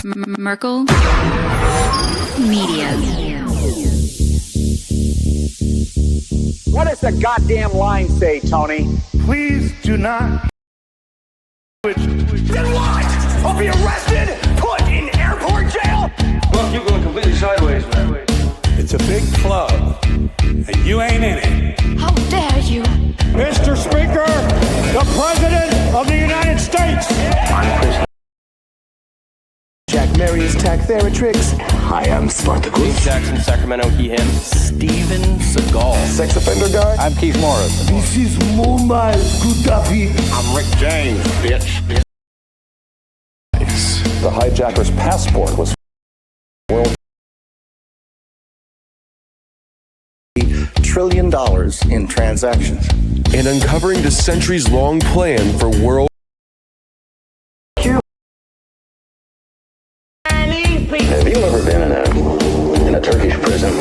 Merkel Media. What does the goddamn line say, Tony? Please do not. Then what? I'll be arrested, put in airport jail? Look, you're going completely sideways, man. It's a big club, and you ain't in it. How dare you? Mr. Speaker, the President of the United States. Jack Marius Tack Theratrix. Hi, I'm Spartacus. Jackson, Sacramento, he, him. Steven Seagal. Sex offender guy. I'm Keith Morris. This is Muammar Gaddafi. I'm Rick James, bitch. The hijacker's passport was world $1 trillion in transactions. And uncovering the centuries-long plan for world. Have you ever been in a Turkish prison?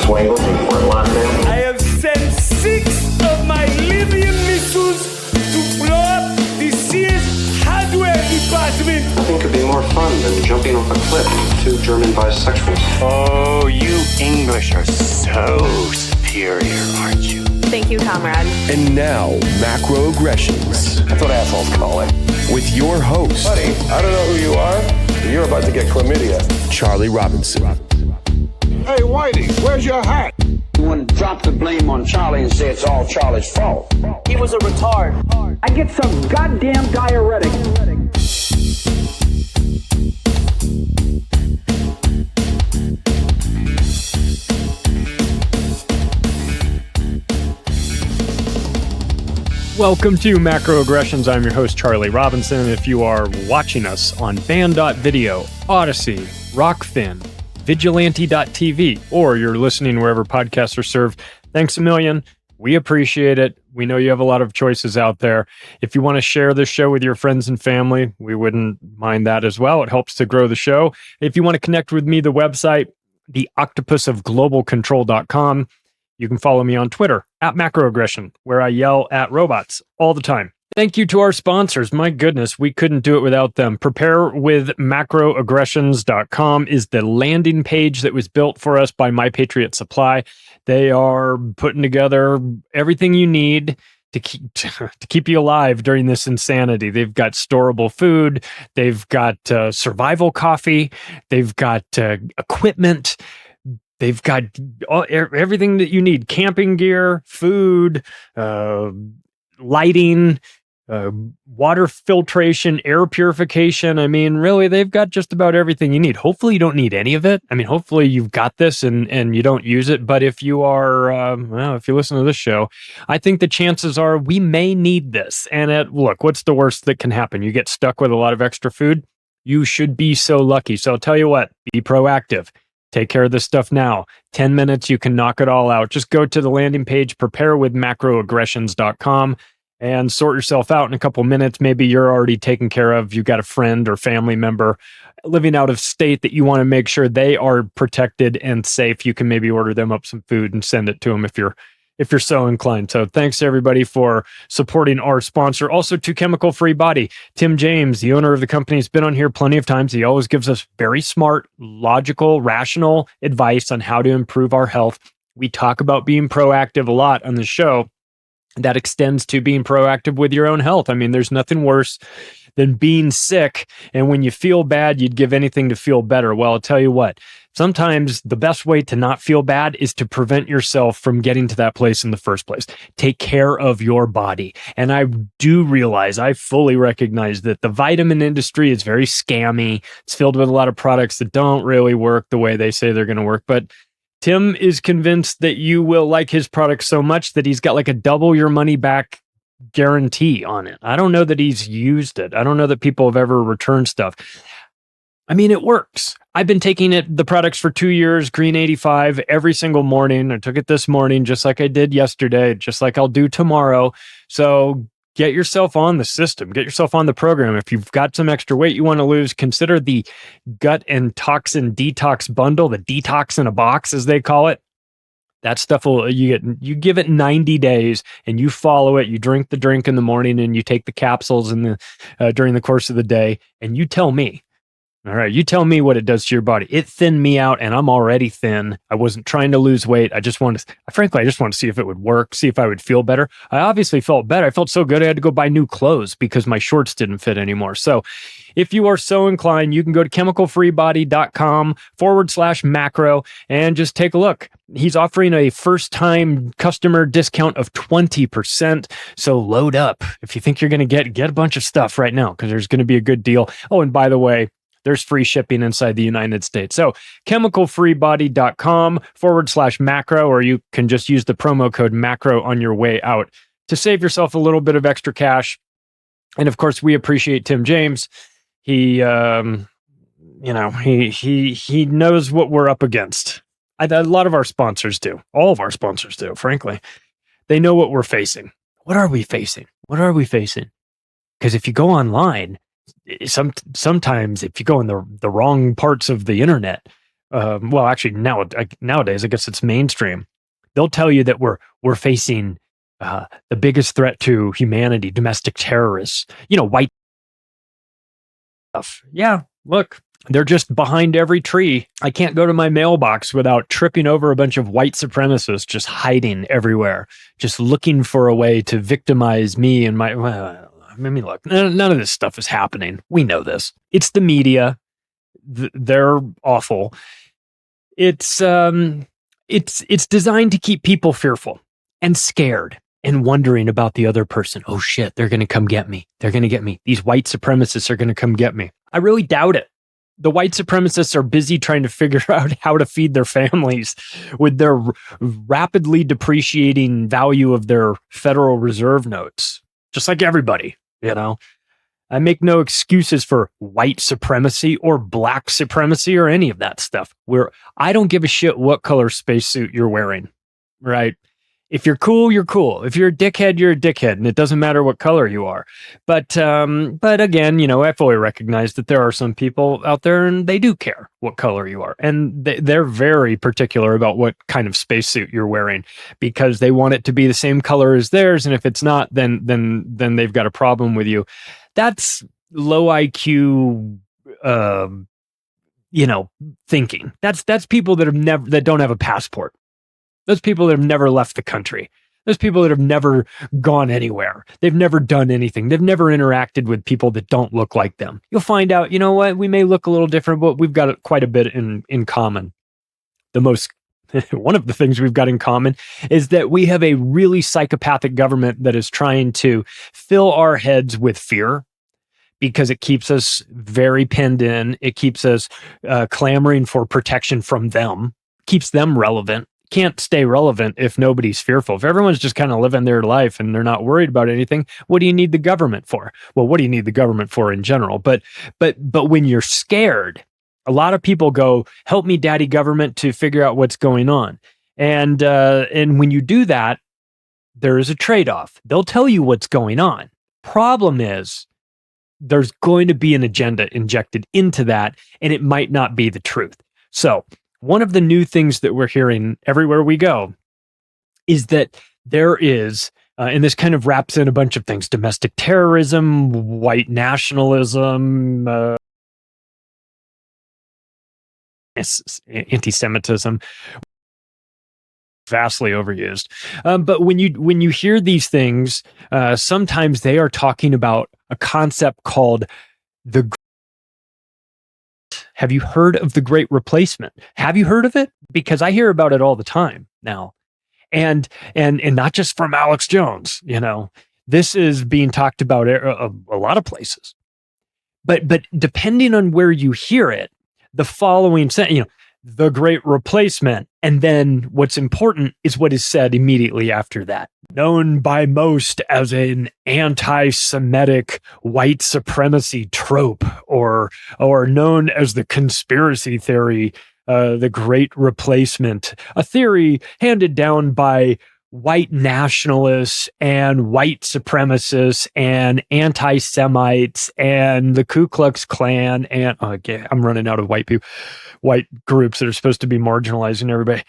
Swangles in Fort Lauderdale? I have sent 6 of my Libyan missiles to blow up the Sears hardware department. Nothing could be more fun than jumping off a cliff with 2 German bisexuals. Oh, you English are so superior, aren't you? Thank you, comrade. And now, Macroaggressions. That's what assholes call it. With your host, Buddy, I don't know who you are, but you're about to get chlamydia. Charlie Robinson. Hey, Whitey, where's your hat? You want to drop the blame on Charlie and say it's all Charlie's fault. He was a retard. I get some goddamn diuretic. Welcome to Macroaggressions. I'm your host, Charlie Robinson. If you are watching us on Band.video, Odyssey, Rockfin, Vigilante.tv, or you're listening wherever podcasts are served, thanks a million. We appreciate it. We know you have a lot of choices out there. If you want to share this show with your friends and family, we wouldn't mind that as well. It helps to grow the show. If you want to connect with me, the website, theoctopusofglobalcontrol.com. You can follow me on Twitter at Macroaggression, where I yell at robots all the time. Thank you to our sponsors. My goodness, we couldn't do it without them. Preparewithmacroaggressions.com is the landing page that was built for us by My Patriot Supply. They are putting together everything you need to keep you alive during this insanity. They've got storable food. They've got survival coffee. They've got equipment. They've got everything that you need: camping gear, food, lighting, water filtration, air purification. I mean, really, they've got just about everything you need. Hopefully, you don't need any of it. I mean, hopefully, you've got this and you don't use it. But if you are, if you listen to this show, I think the chances are we may need this. And look, what's the worst that can happen? You get stuck with a lot of extra food. You should be so lucky. So I'll tell you what, be proactive. Take care of this stuff now. 10 minutes, you can knock it all out. Just go to the landing page, preparewithmacroaggressions.com, and sort yourself out in a couple minutes. Maybe you're already taken care of. You've got a friend or family member living out of state that you want to make sure they are protected and safe. You can maybe order them up some food and send it to them if you're so inclined. So thanks to everybody for supporting our sponsor. Also to Chemical Free Body. Tim James, the owner of the company, has been on here plenty of times. He always gives us very smart, logical, rational advice on how to improve our health. We talk about being proactive a lot on the show. That extends to being proactive with your own health. I mean, there's nothing worse than being sick, and when you feel bad, you'd give anything to feel better. Well, I'll tell you what, sometimes the best way to not feel bad is to prevent yourself from getting to that place in the first place. Take care of your body. And I do realize, I fully recognize that the vitamin industry is very scammy. It's filled with a lot of products that don't really work the way they say they're going to work. But Tim is convinced that you will like his product so much that he's got like a double your money back guarantee on it. I don't know that he's used it. I don't know that people have ever returned stuff. I mean, it works. I've been taking the products for 2 years, Green 85, every single morning. I took it this morning, just like I did yesterday, just like I'll do tomorrow. So get yourself on the system, get yourself on the program. If you've got some extra weight you want to lose, consider the gut and toxin detox bundle, the detox in a box, as they call it. That stuff you give it 90 days and you follow it. You drink the drink in the morning and you take the capsules during the course of the day, and you tell me. All right, you tell me what it does to your body. It thinned me out, and I'm already thin. I wasn't trying to lose weight. I just wanted to see if it would work, see if I would feel better. I obviously felt better. I felt so good I had to go buy new clothes because my shorts didn't fit anymore. So if you are so inclined, you can go to chemicalfreebody.com/macro and just take a look. He's offering a first-time customer discount of 20%. So load up. If you think you're going to get a bunch of stuff right now, because there's going to be a good deal. Oh, and by the way, there's free shipping inside the United States. So chemicalfreebody.com/macro, or you can just use the promo code macro on your way out to save yourself a little bit of extra cash. And of course, we appreciate Tim James. He, he knows what we're up against. A lot of our sponsors do. All of our sponsors do, frankly. They know what we're facing. What are we facing? Because if you go online, sometimes if you go in the wrong parts of the internet, nowadays I guess it's mainstream, they'll tell you that we're facing the biggest threat to humanity, domestic terrorists, white stuff. Yeah, look, they're just behind every tree. I can't go to my mailbox without tripping over a bunch of white supremacists just hiding everywhere, just looking for a way to victimize me and my... look, none of this stuff is happening. We know this. It's the media. They're awful. It's designed to keep people fearful and scared and wondering about the other person. Oh shit, they're going to come get me. They're going to get me. These white supremacists are going to come get me. I really doubt it. The white supremacists are busy trying to figure out how to feed their families with their rapidly depreciating value of their Federal Reserve notes. Just like everybody. I make no excuses for white supremacy or black supremacy or any of that stuff. I don't give a shit what color spacesuit you're wearing, right? If you're cool, you're cool. If you're a dickhead, you're a dickhead, and it doesn't matter what color you are. But again, I fully recognize that there are some people out there and they do care what color you are. And they're very particular about what kind of spacesuit you're wearing because they want it to be the same color as theirs. And if it's not, then they've got a problem with you. That's low IQ, thinking. That's people that don't have a passport. Those people that have never left the country. Those people that have never gone anywhere. They've never done anything. They've never interacted with people that don't look like them. You'll find out, we may look a little different, but we've got quite a bit in common. One of the things we've got in common is that we have a really psychopathic government that is trying to fill our heads with fear because it keeps us very pinned in. It keeps us clamoring for protection from them, keeps them relevant. Can't stay relevant if nobody's fearful. If everyone's just kind of living their life and they're not worried about anything, what do you need the government for? Well, what do you need the government for in general? But when you're scared, a lot of people go, help me, daddy government, to figure out what's going on. And when you do that, there is a trade-off. They'll tell you what's going on. Problem is, there's going to be an agenda injected into that, and it might not be the truth. So one of the new things that we're hearing everywhere we go is that there is, and this kind of wraps in a bunch of things, domestic terrorism, white nationalism, anti-Semitism, vastly overused. But when you hear these things, sometimes they are talking about a concept called the... Have you heard of the Great Replacement? Have you heard of it? Because I hear about it all the time now. And not just from Alex Jones, this is being talked about a lot of places. But depending on where you hear it, the following sentence, the Great Replacement. And then what's important is what is said immediately after that. Known by most as an anti-Semitic white supremacy trope, or known as the conspiracy theory, the Great Replacement, a theory handed down by white nationalists and white supremacists and anti-Semites and the Ku Klux Klan and I'm running out of white groups that are supposed to be marginalizing everybody.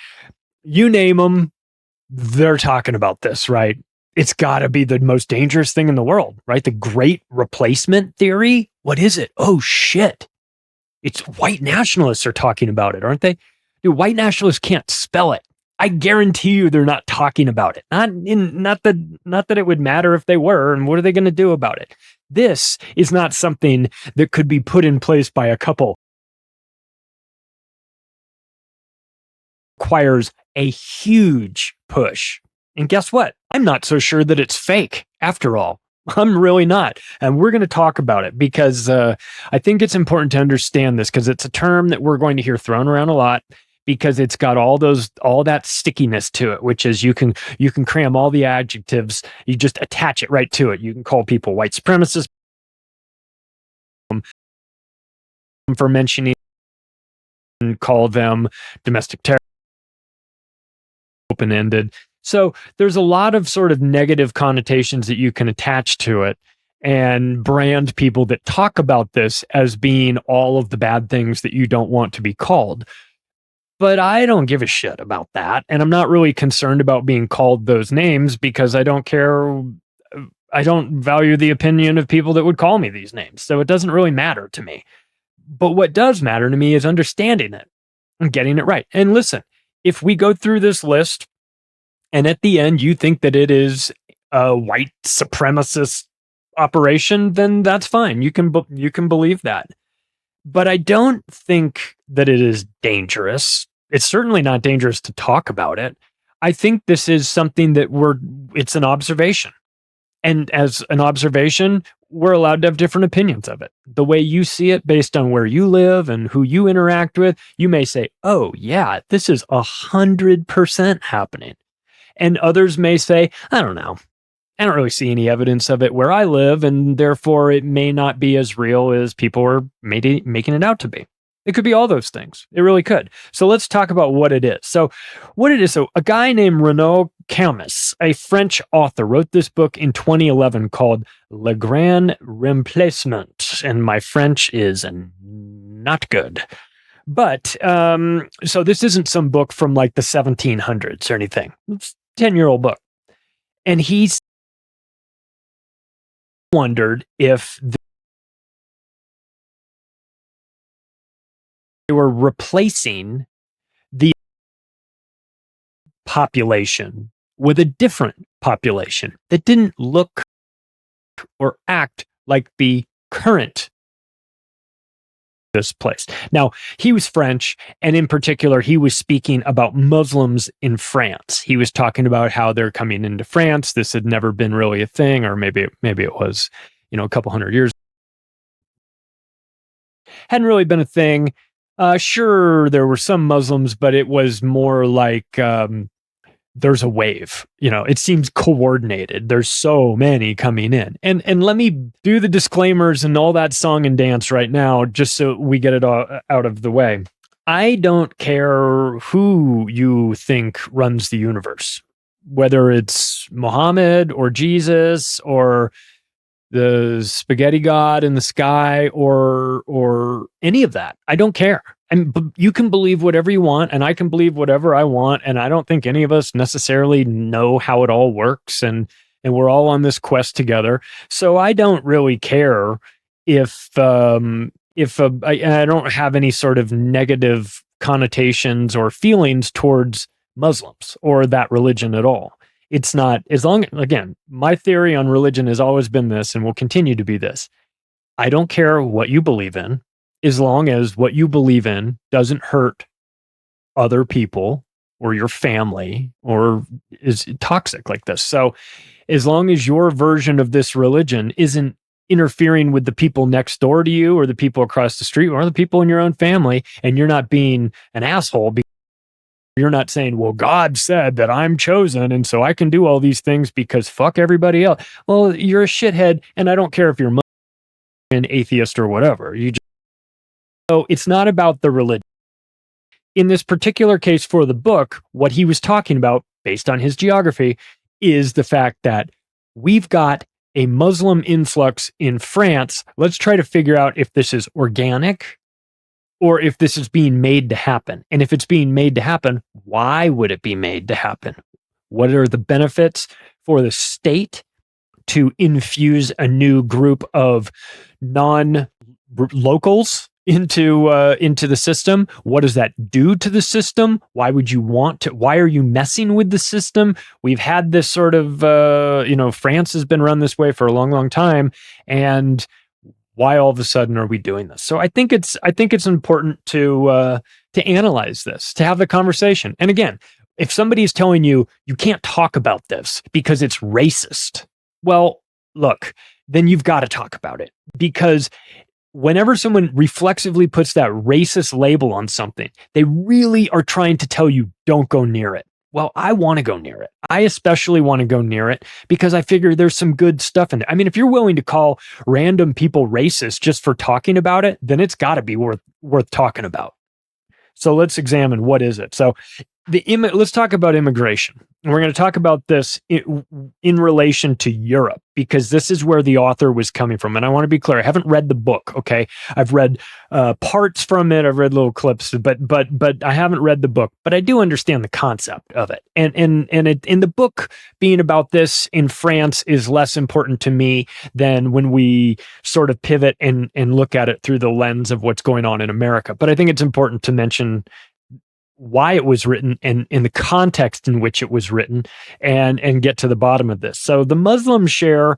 You name them, they're talking about this, right? It's got to be the most dangerous thing in the world, right? The great replacement theory. What is it? Oh, shit. It's white nationalists are talking about it, aren't they? Dude, white nationalists can't spell it. I guarantee you they're not talking about it. Not that it would matter if they were, and what are they going to do about it? This is not something that could be put in place by a couple. Requires a huge push. And guess what? I'm not so sure that it's fake after all. I'm really not. And we're going to talk about it because I think it's important to understand this because it's a term that we're going to hear thrown around a lot because it's got all that stickiness to it, which is you can cram all the adjectives, you just attach it right to it. You can call people white supremacists for mentioning, call them domestic terror, open-ended. So there's a lot of sort of negative connotations that you can attach to it and brand people that talk about this as being all of the bad things that you don't want to be called. But I don't give a shit about that. And I'm not really concerned about being called those names because I don't care. I don't value the opinion of people that would call me these names. So it doesn't really matter to me. But what does matter to me is understanding it and getting it right. And listen, if we go through this list and at the end you think that it is a white supremacist operation, then that's fine. You can believe that. But I don't think that it is dangerous. It's certainly not dangerous to talk about it. I think this is something that it's an observation. And as an observation, we're allowed to have different opinions of it. The way you see it based on where you live and who you interact with, you may say, oh yeah, this is 100% happening. And others may say, I don't know. I don't really see any evidence of it where I live, and therefore it may not be as real as people are making it out to be. It could be all those things. It really could. So let's talk about what it is. So a guy named Renaud Camus, a French author, wrote this book in 2011 called Le Grand Remplacement. And my French is not good. But, so this isn't some book from like the 1700s or anything. It's a 10-year-old book. And he's wondered if they were replacing the population with a different population that didn't look or act like the current this place. Now, he was French, and in particular, he was speaking about Muslims in France. He was talking about how they're coming into France. This had never been really a thing, or maybe it was, a couple hundred years. Hadn't really been a thing. Sure, there were some Muslims, but it was more like there's a wave. It seems coordinated. There's so many coming in. And let me do the disclaimers and all that song and dance right now, just so we get it all out of the way. I don't care who you think runs the universe, whether it's Muhammad or Jesus or the spaghetti god in the sky or any of that. I don't care. And you can believe whatever you want, and I can believe whatever I want, and I don't think any of us necessarily know how it all works, and we're all on this quest together. So I don't really care if I don't have any sort of negative connotations or feelings towards Muslims or that religion at all. It's not, again, my theory on religion has always been this and will continue to be this. I don't care what you believe in, as long as what you believe in doesn't hurt other people or your family or is toxic like this. So as long as your version of this religion isn't interfering with the people next door to you or the people across the street or the people in your own family, and you're not being an asshole, you're not saying, well, God said that I'm chosen and so I can do all these things because fuck everybody else. Well, you're a shithead, and I don't care if you're an atheist or whatever. So it's not about the religion. In this particular case for the book, what he was talking about, based on his geography, is the fact that we've got a Muslim influx in France. Let's try to figure out if this is organic or if this is being made to happen. And if it's being made to happen, why would it be made to happen? What are the benefits for the state to infuse a new group of non-locals into the system? What does that do to the system? Why would you want to? Why are you messing with the system? We've had this sort of, France has been run this way for a long, long time, and why all of a sudden are we doing this? So I think it's important to analyze this, to have the conversation. And again, if somebody is telling you you can't talk about this because it's racist, well, look, then you've got to talk about it, because whenever someone reflexively puts that racist label on something, they really are trying to tell you, don't go near it. Well, I want to go near it. I especially want to go near it because I figure there's some good stuff in it. I mean, if you're willing to call random people racist just for talking about it, then it's got to be worth talking about. So let's examine, what is it? So let's talk about immigration. And we're going to talk about this in relation to Europe, because this is where the author was coming from. And I want to be clear, I haven't read the book, okay? I've read parts from it, I've read little clips, but I haven't read the book. But I do understand the concept of it. And in the book being about this in France is less important to me than when we sort of pivot and look at it through the lens of what's going on in America. But I think it's important to mention why it was written and in the context in which it was written, and get to the bottom of this. So the Muslim share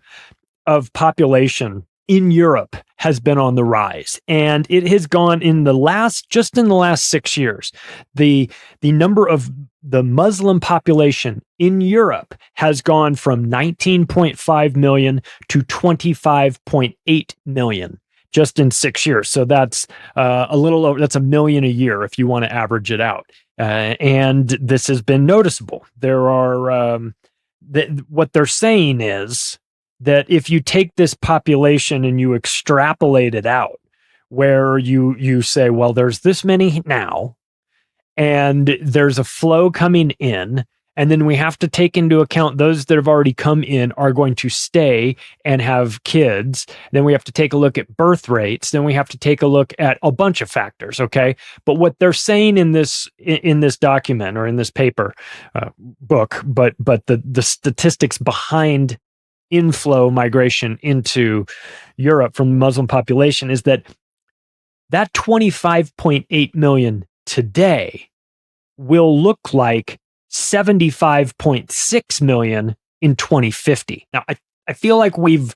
of population in Europe has been on the rise, and it has gone in the last 6 years. The number of the Muslim population in Europe has gone from 19.5 million to 25.8 million. Just in 6 years. So that's a little over, that's 1 million a year if you want to average it out. And this has been noticeable. There are, what they're saying is that if you take this population and you extrapolate it out, where you say, well, there's this many now, and there's a flow coming in, and then we have to take into account those that have already come in are going to stay and have kids. Then we have to take a look at birth rates. Then we have to take a look at a bunch of factors. Okay. But what they're saying in this document or in this paper book, but the statistics behind inflow migration into Europe from the Muslim population is that 25.8 million today will look like 75.6 million in 2050. Now, I feel like we've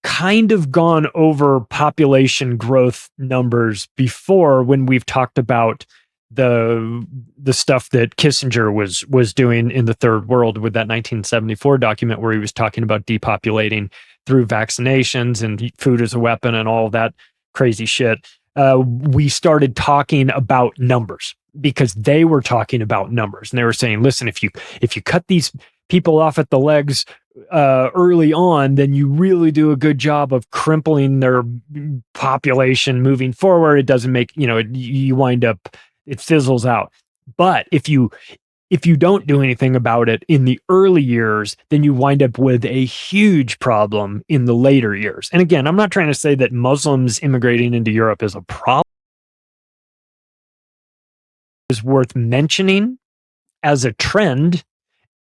kind of gone over population growth numbers before when we've talked about the stuff that Kissinger was doing in the third world with that 1974 document where he was talking about depopulating through vaccinations and food as a weapon and all that crazy shit. We started talking about numbers, because they were talking about numbers, and they were saying, listen, if you cut these people off at the legs early on, then you really do a good job of crippling their population moving forward. It doesn't make, you wind up, it fizzles out. But if you don't do anything about it in the early years, then you wind up with a huge problem in the later years. And again, I'm not trying to say that Muslims immigrating into Europe is a problem. Is worth mentioning as a trend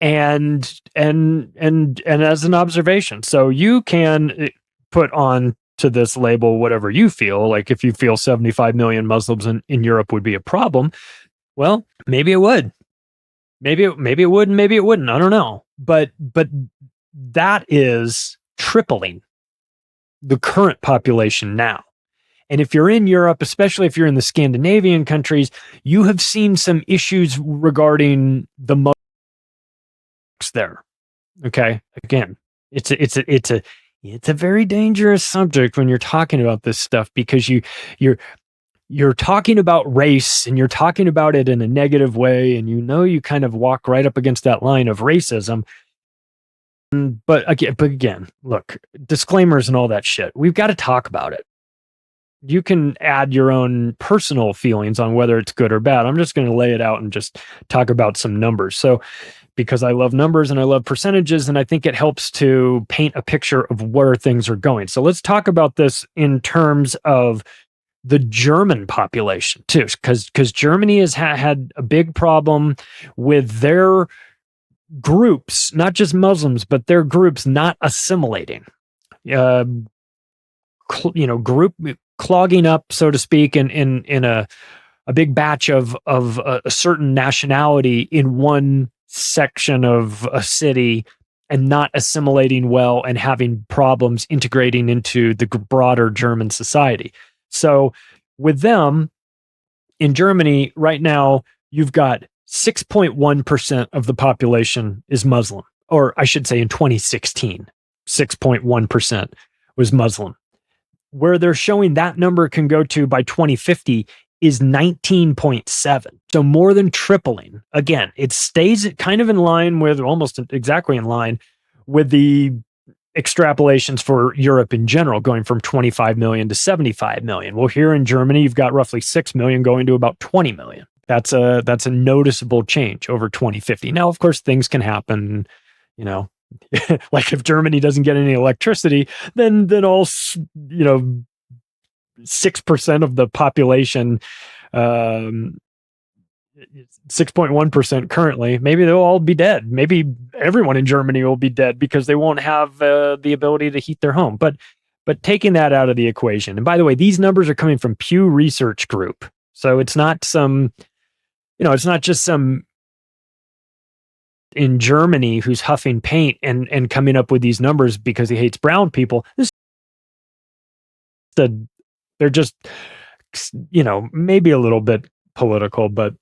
and as an observation. So you can put on to this label whatever you feel. Like if you feel 75 million Muslims in Europe would be a problem, well, maybe it would. Maybe it would, and maybe it wouldn't. I don't know. But that is tripling the current population now. And if you're in Europe, especially if you're in the Scandinavian countries, you have seen some issues regarding the Muslims there. Okay, again, it's a very dangerous subject when you're talking about this stuff, because you're talking about race and you're talking about it in a negative way, and you kind of walk right up against that line of racism. But again, look, disclaimers and all that shit. We've got to talk about it. You can add your own personal feelings on whether it's good or bad. I'm just going to lay it out and just talk about some numbers. So, because I love numbers and I love percentages, and I think it helps to paint a picture of where things are going. So let's talk about this in terms of the German population too, because Germany has had a big problem with their groups, not just Muslims, but their groups not assimilating. Group clogging up, so to speak, in a big batch of a certain nationality in one section of a city and not assimilating well and having problems integrating into the broader German society. So with them in Germany right now, you've got 6.1% of the population is Muslim, or I should say in 2016, 6.1% was Muslim. Where they're showing that number can go to by 2050 is 19.7. So more than tripling. Again, it stays kind of in line with, almost exactly in line with the extrapolations for Europe in general, going from 25 million to 75 million. Well, here in Germany, you've got roughly 6 million going to about 20 million. That's a noticeable change over 2050. Now, of course, things can happen, like if Germany doesn't get any electricity, then all, 6% of the population, 6.1% currently, maybe they'll all be dead. Maybe everyone in Germany will be dead because they won't have the ability to heat their home. But taking that out of the equation, and by the way, these numbers are coming from Pew Research Group. So it's not it's not just some in Germany who's huffing paint and coming up with these numbers because he hates brown people. They're just, maybe a little bit political, but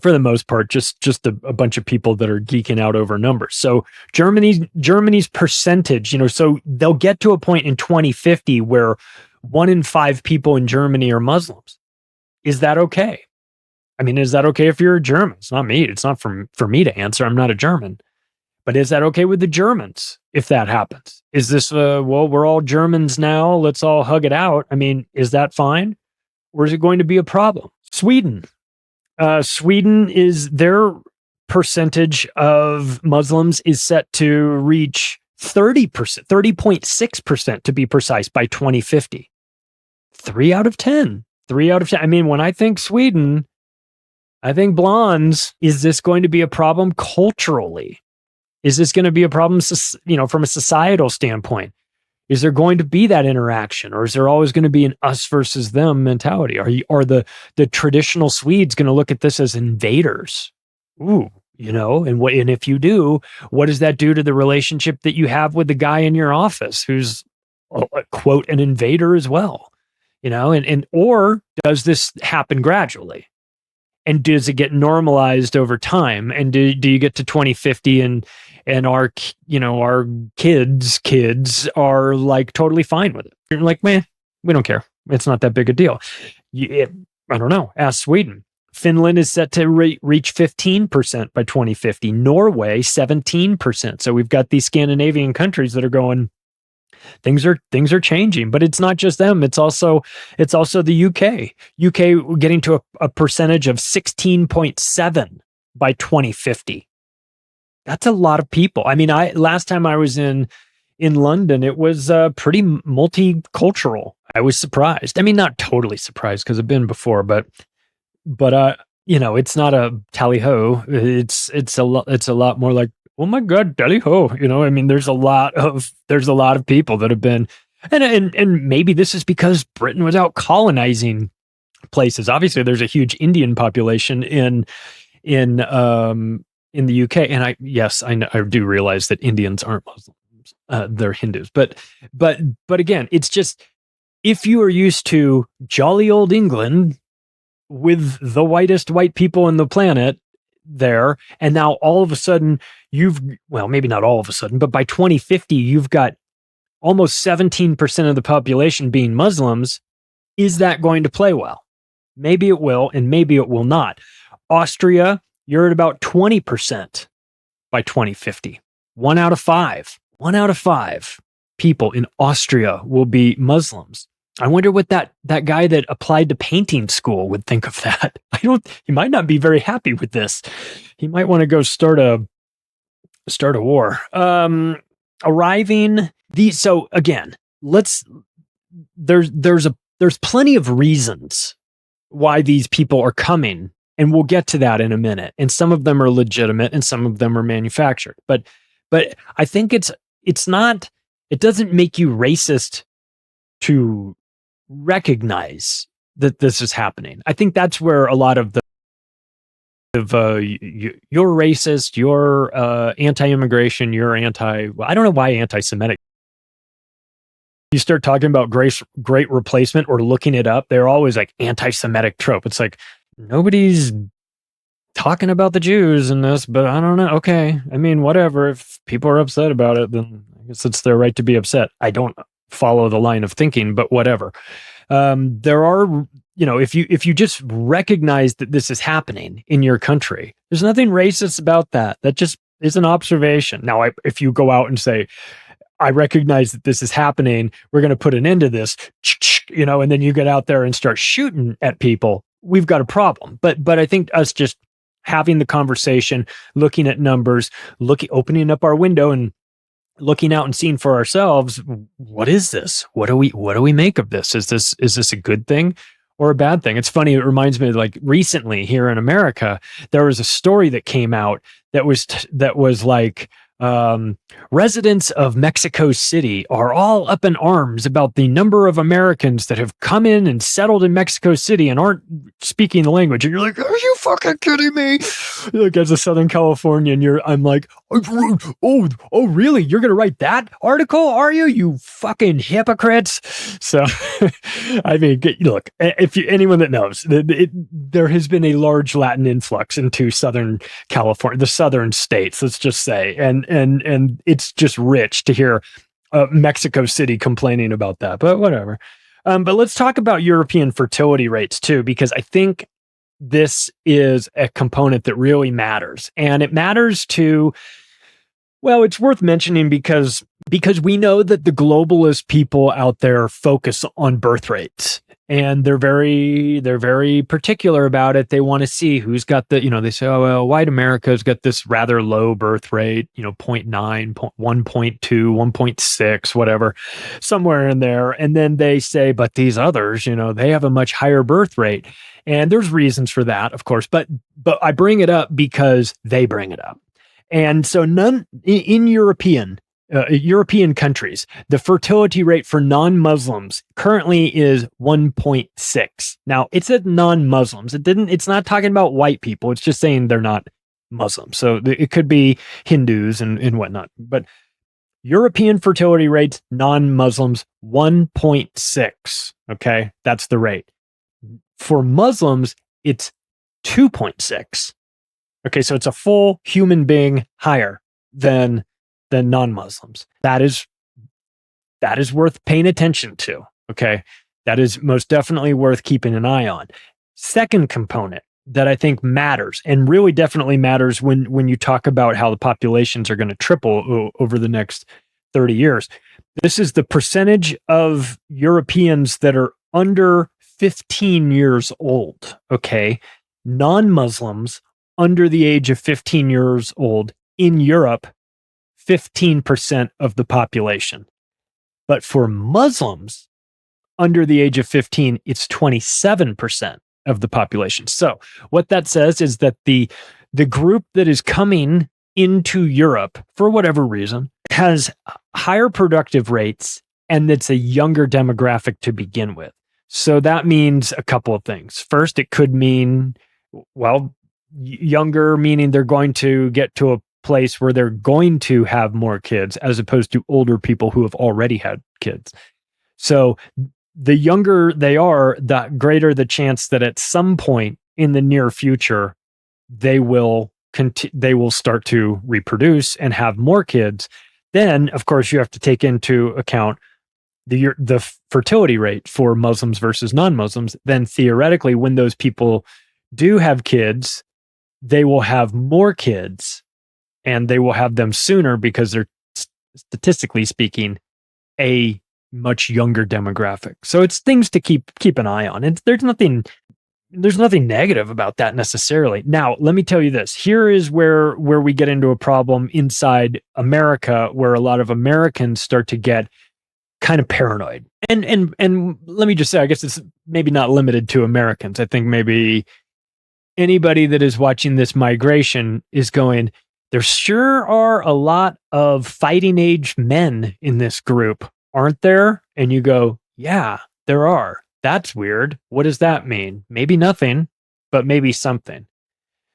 for the most part, just a bunch of people that are geeking out over numbers. So Germany's percentage, so they'll get to a point in 2050 where 1 in 5 people in Germany are Muslims. Is that okay? I mean, is that okay if you're a German? It's not me. It's not for me to answer. I'm not a German. But is that okay with the Germans if that happens? Is this, we're all Germans now, let's all hug it out? I mean, is that fine? Or is it going to be a problem? Sweden. Sweden is their percentage of Muslims is set to reach 30%, 30.6% to be precise by 2050. 3 out of 10. 3 out of 10. I mean, when I think Sweden, I think blondes. Is this going to be a problem culturally? Is this going to be a problem, from a societal standpoint? Is there going to be that interaction, or is there always going to be an us versus them mentality? Are the traditional Swedes going to look at this as invaders? Ooh, and if you do, what does that do to the relationship that you have with the guy in your office who's quote an invader as well? Or does this happen gradually? And does it get normalized over time? And do you get to 2050 and our kids are like totally fine with it? You're like, man, we don't care. It's not that big a deal. I don't know. Ask Sweden. Finland is set to reach 15% by 2050. Norway, 17%. So we've got these Scandinavian countries that are going, things are changing, but it's not just them. It's also the UK. UK getting to a percentage of 16.7 by 2050. That's a lot of people. I mean, last time I was in London, it was pretty multicultural. I was surprised. I mean, not totally surprised because I've been before, but it's not a tally ho. It's a lot more like, oh my God, tally ho. I mean, there's a lot of people that have been, and maybe this is because Britain was out colonizing places. Obviously, there's a huge Indian population in the UK, and I do realize that Indians aren't Muslims; they're Hindus. But again, it's just, if you are used to jolly old England with the whitest white people on the planet there, and now all of a sudden maybe not all of a sudden, but by 2050 you've got almost 17% of the population being Muslims. Is that going to play well? Maybe it will, and maybe it will not. Austria, you're at about 20% by 2050. 1 out of 5 people in Austria will be Muslims. I wonder what that guy that applied to painting school would think of that. He might not be very happy with this. He might want to go start a war. So again, there's a there's plenty of reasons why these people are coming, and we'll get to that in a minute. And some of them are legitimate and some of them are manufactured. But I think it doesn't make you racist to recognize that this is happening. I think that's where a lot of you're racist, you're anti-immigration, you're I don't know why anti-Semitic. You start talking about great replacement or looking it up, they're always like anti-Semitic trope. It's like, nobody's talking about the Jews in this, but I don't know. Okay. I mean, whatever. If people are upset about it, then I guess it's their right to be upset. I don't follow the line of thinking, but whatever. There are, if you just recognize that this is happening in your country, there's nothing racist about that. That just is an observation. Now, if you go out and say, I recognize that this is happening, we're going to put an end to this, and then you get out there and start shooting at people, we've got a problem. But I think us just having the conversation, looking at numbers, opening up our window and looking out and seeing for ourselves, what is this? What do we make of this? Is this a good thing or a bad thing? It's funny. It reminds me of, like, recently here in America, there was a story that came out that was like, residents of Mexico City are all up in arms about the number of Americans that have come in and settled in Mexico City and aren't speaking the language. And you're like, are you fucking kidding me? Like, as a Southern Californian, I'm like, oh, really? You're going to write that article? Are you? You fucking hypocrites. So, I mean, look, if anyone that knows, there has been a large Latin influx into Southern California, the southern states, let's just say. And it's just rich to hear Mexico City complaining about that, but whatever. But let's talk about European fertility rates too, because I think this is a component that really matters. And it matters it's worth mentioning because we know that the globalist people out there focus on birth rates. And they're very particular about it. They want to see who's got they say, oh, well, white America's got this rather low birth rate, 0.9, 1.2, 1.6, whatever, somewhere in there. And then they say, but these others, they have a much higher birth rate. And there's reasons for that, of course. But I bring it up because they bring it up. And so none in European countries, the fertility rate for non-Muslims currently is 1.6. Now, it said non-Muslims. It's not talking about white people. It's just saying they're not Muslims. So it could be Hindus and whatnot. But European fertility rates, non-Muslims, 1.6. Okay, that's the rate. For Muslims, it's 2.6. Okay, so it's a full human being higher than non-Muslims. That is worth paying attention to. Okay. That is most definitely worth keeping an eye on. Second component that I think matters, and really definitely matters when you talk about how the populations are going to triple over the next 30 years. This is the percentage of Europeans that are under 15 years old. Okay. Non-Muslims under the age of 15 years old in Europe, 15% of the population. But for Muslims under the age of 15, it's 27% of the population. So what that says is that the group that is coming into Europe, for whatever reason, has higher productive rates, and it's a younger demographic to begin with. So that means a couple of things. First, it could mean, younger, meaning they're going to get to a place where they're going to have more kids as opposed to older people who have already had kids. So the younger they are, the greater the chance that at some point in the near future, they will start to reproduce and have more kids. Then, of course, you have to take into account the fertility rate for Muslims versus non-Muslims. Then theoretically, when those people do have kids, they will have more kids, and they will have them sooner because they're, statistically speaking, a much younger demographic. So it's things to keep an eye on. And there's nothing negative about that necessarily. Now, let me tell you this. Here is where we get into a problem inside America, where a lot of Americans start to get kind of paranoid. And let me just say, I guess it's maybe not limited to Americans. I think maybe anybody that is watching this migration is going, there sure are a lot of fighting age men in this group, aren't there? And you go, yeah, there are. That's weird. What does that mean? Maybe nothing, but maybe something.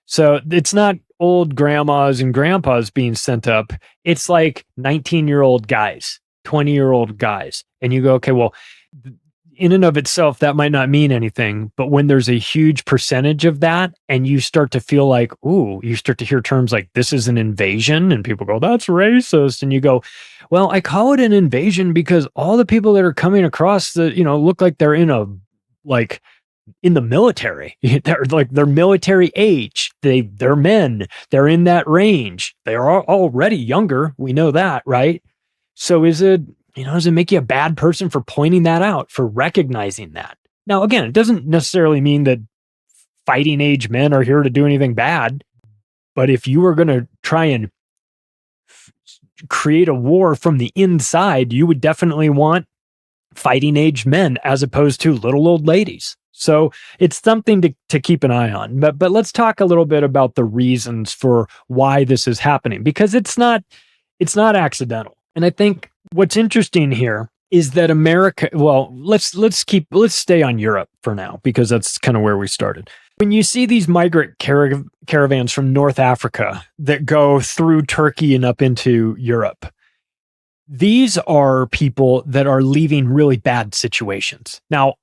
So it's not old grandmas and grandpas being sent up. It's like 19-year-old guys, 20-year-old guys. And you go, okay, well, in and of itself, that might not mean anything. But when there's a huge percentage of that and you start to feel like, ooh, you start to hear terms like this is an invasion and people go, that's racist. And you go, well, I call it an invasion because all the people that are coming across look like they're in the military. They're military age. They're men. They're in that range. They are already younger. We know that, right? So does it make you a bad person for pointing that out, for recognizing that? Now, again, it doesn't necessarily mean that fighting age men are here to do anything bad. But if you were going to try and create a war from the inside, you would definitely want fighting age men as opposed to little old ladies. So it's something to keep an eye on. But let's talk a little bit about the reasons for why this is happening, because it's not accidental. And I think what's interesting here is that America, well, let's stay on Europe for now, because that's kind of where we started. When you see these migrant caravans from North Africa that go through Turkey and up into Europe, these are people that are leaving really bad situations. Now,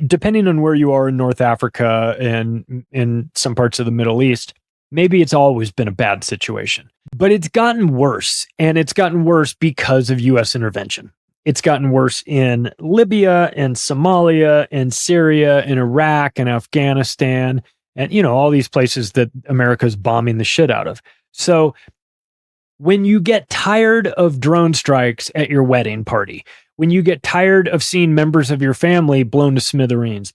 depending on where you are in North Africa and in some parts of the Middle East, maybe it's always been a bad situation, but it's gotten worse, and it's gotten worse because of U.S. intervention. It's gotten worse in Libya and Somalia and Syria and Iraq and Afghanistan and, all these places that America's bombing the shit out of. So when you get tired of drone strikes at your wedding party, when you get tired of seeing members of your family blown to smithereens,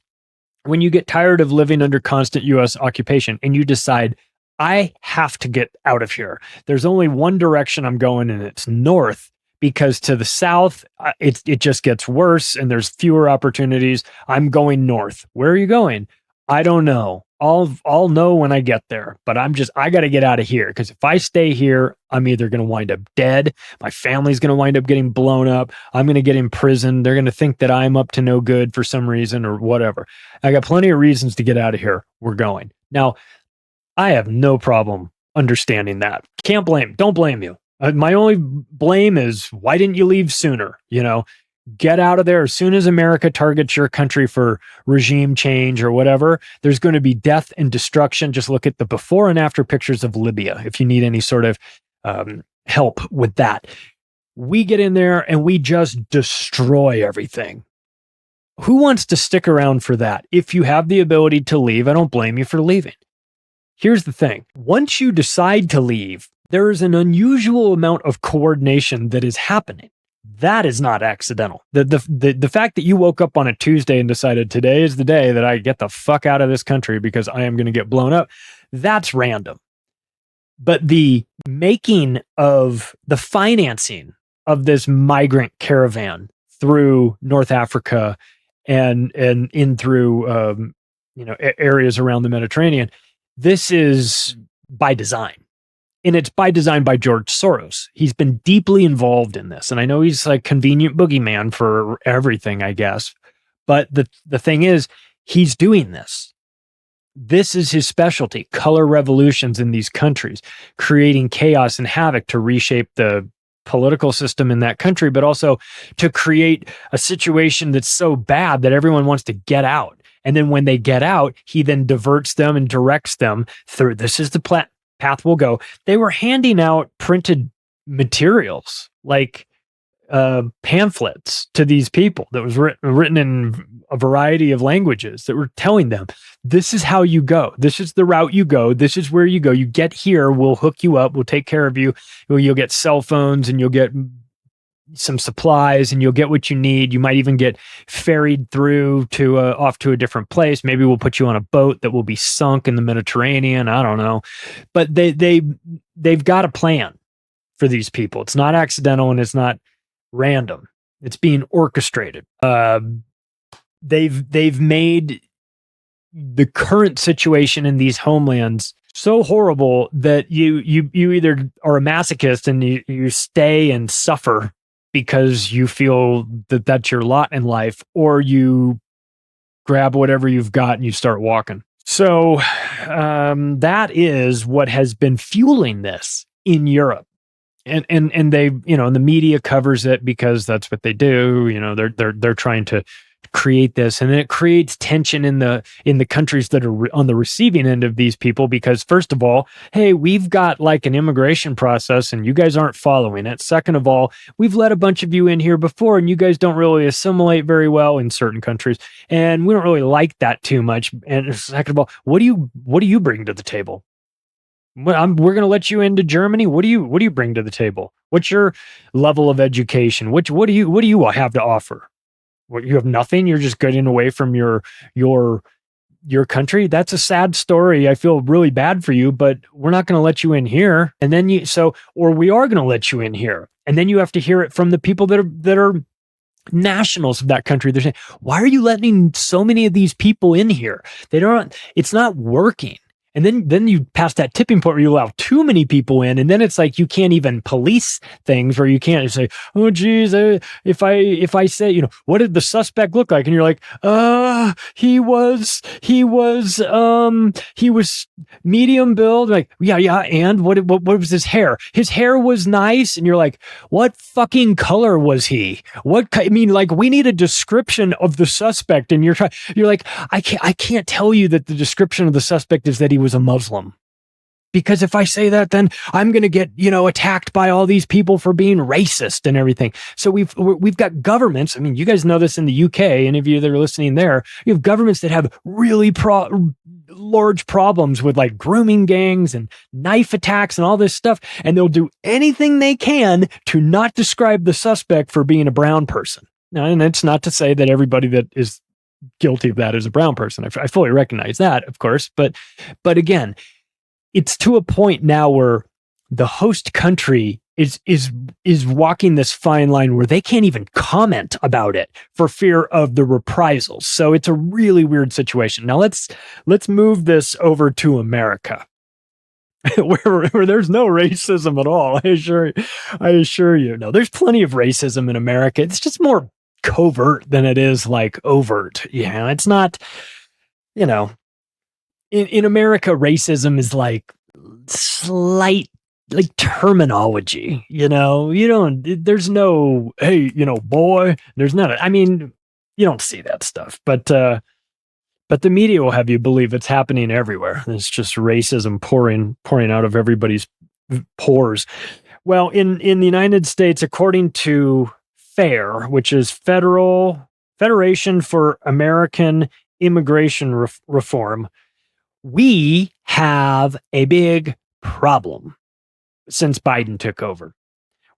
when you get tired of living under constant U.S. occupation and you decide, I have to get out of here. There's only one direction I'm going, and it's north, because to the south, it just gets worse and there's fewer opportunities. I'm going north. Where are you going? I don't know. I'll know when I get there, but I got to get out of here, because if I stay here, I'm either going to wind up dead. My family's going to wind up getting blown up. I'm going to get imprisoned. They're going to think that I'm up to no good for some reason or whatever. I got plenty of reasons to get out of here. We're going. Now, I have no problem understanding that. Don't blame you. My only blame is, why didn't you leave sooner? Get out of there. As soon as America targets your country for regime change or whatever, there's going to be death and destruction. Just look at the before and after pictures of Libya if you need any sort of help with that. We get in there and we just destroy everything. Who wants to stick around for that? If you have the ability to leave, I don't blame you for leaving. Here's the thing. Once you decide to leave, there is an unusual amount of coordination that is happening. That is not accidental. The fact that you woke up on a Tuesday and decided today is the day that I get the fuck out of this country because I am going to get blown up, that's random. But the making of the financing of this migrant caravan through North Africa and in through areas around the Mediterranean, this is by design. And it's by design by George Soros. He's been deeply involved in this. And I know he's like convenient boogeyman for everything, I guess. But the thing is, he's doing this. This is his specialty, color revolutions in these countries, creating chaos and havoc to reshape the political system in that country, but also to create a situation that's so bad that everyone wants to get out. And then when they get out, he then diverts them and directs them through, this is the path we'll go. They were handing out printed materials like pamphlets to these people that was written in a variety of languages that were telling them, this is how you go. This is the route you go. This is where you go. You get here. We'll hook you up. We'll take care of you. You'll get cell phones and you'll get some supplies and you'll get what you need. You might even get ferried through to off to a different place. Maybe we'll put you on a boat that will be sunk in the Mediterranean. I don't know. But they've got a plan for these people. It's not accidental and it's not random. It's being orchestrated. They've made the current situation in these homelands so horrible that you either are a masochist and you stay and suffer because you feel that that's your lot in life, or you grab whatever you've got and you start walking. So that is what has been fueling this in Europe. And they, you know, and the media covers it because that's what they do. You know, they're trying to create this, and then it creates tension in the countries that are on the receiving end of these people, because first of all, hey, we've got like an immigration process and you guys aren't following it. Second of all, we've let a bunch of you in here before and you guys don't really assimilate very well in certain countries, and we don't really like that too much. And second of all, what do you bring to the table? We're going to let you into Germany. What do you bring to the table? What's your level of education? What do you have to offer? What, you have nothing? You're just getting away from your country? That's a sad story. I feel really bad for you, but we're not going to let you in here. And then or we are going to let you in here. And then you have to hear it from the people that are nationals of that country. They're saying, why are you letting so many of these people in here? It's not working. And then you pass that tipping point where you allow too many people in, and then it's like you can't even police things, where you can't say, "Oh, geez, if I say, you know, what did the suspect look like?" And you're like, he was medium build." Like, yeah, and what was his hair? His hair was nice, and you're like, what fucking color was he? Like, we need a description of the suspect, and you're like, I can't tell you that the description of the suspect is that he was a Muslim, because if I say that, then I'm going to get, you know, attacked by all these people for being racist and everything. So we've got governments. I mean, you guys know this in the UK, any of you that are listening there, you have governments that have really large problems with like grooming gangs and knife attacks and all this stuff. And they'll do anything they can to not describe the suspect for being a brown person. Now, and it's not to say that everybody that is guilty of that is a brown person. I fully recognize that, of course, but again, it's to a point now where the host country is walking this fine line where they can't even comment about it for fear of the reprisals. So it's a really weird situation. Now let's move this over to America, where there's no racism at all. I assure you. No, there's plenty of racism in America. It's just more covert than it is like overt. Yeah, it's not, you know, in America, racism is like slight, like terminology, you know, there's no, hey, you know, boy, there's none. I mean, you don't see that stuff, but the media will have you believe it's happening everywhere. It's just racism pouring out of everybody's pores. Well, in the United States, according to FAIR, which is Federation for American Immigration Reform, we have a big problem since Biden took over.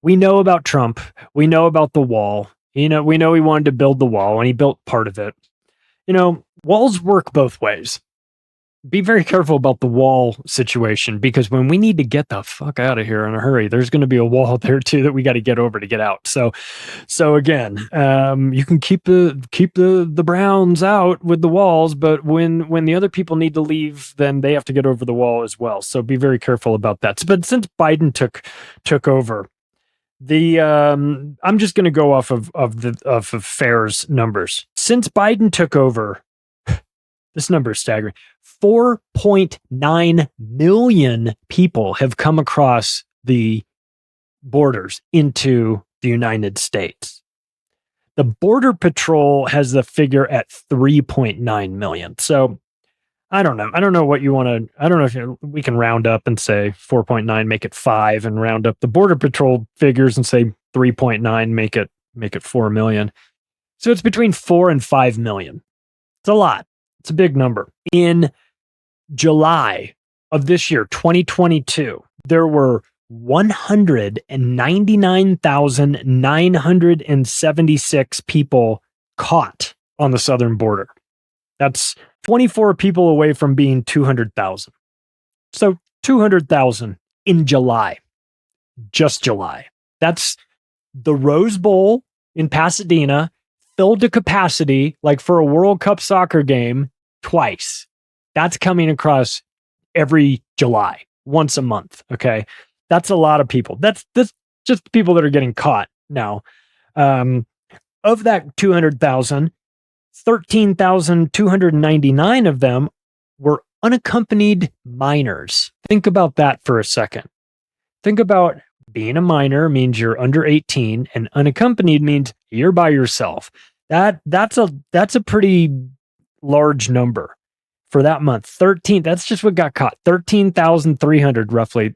We know about Trump. We know about the wall. You know, we know he wanted to build the wall, and he built part of it. You know, walls work both ways. Be very careful about the wall situation, because when we need to get the fuck out of here in a hurry, there's going to be a wall there too that we got to get over to get out. So again, you can keep the Browns out with the walls, but when the other people need to leave, then they have to get over the wall as well. So be very careful about that. But since Biden took over, I'm just going to go off of FAIR's numbers. Since Biden took over, this number is staggering. 4.9 million people have come across the borders into the United States. The Border Patrol has the figure at 3.9 million. So I don't know. I don't know what you want to, I don't know if we can round up and say 4.9, make it 5, and round up the Border Patrol figures and say 3.9, make it 4 million. So it's between 4 and 5 million. It's a lot. It's a big number. In July of this year, 2022, there were 199,976 people caught on the southern border. That's 24 people away from being 200,000. So 200,000 in July. Just July. That's the Rose Bowl in Pasadena, filled to capacity, like for a World Cup soccer game, twice. That's coming across every July, once a month. Okay. That's a lot of people. That's just people that are getting caught now. Of that 200,000, 13,299 of them were unaccompanied minors. Think about that for a second. Think about being a minor means you're under 18, and unaccompanied means you're by yourself. That's a pretty large number for that month. 13, that's just what got caught. 13,300 roughly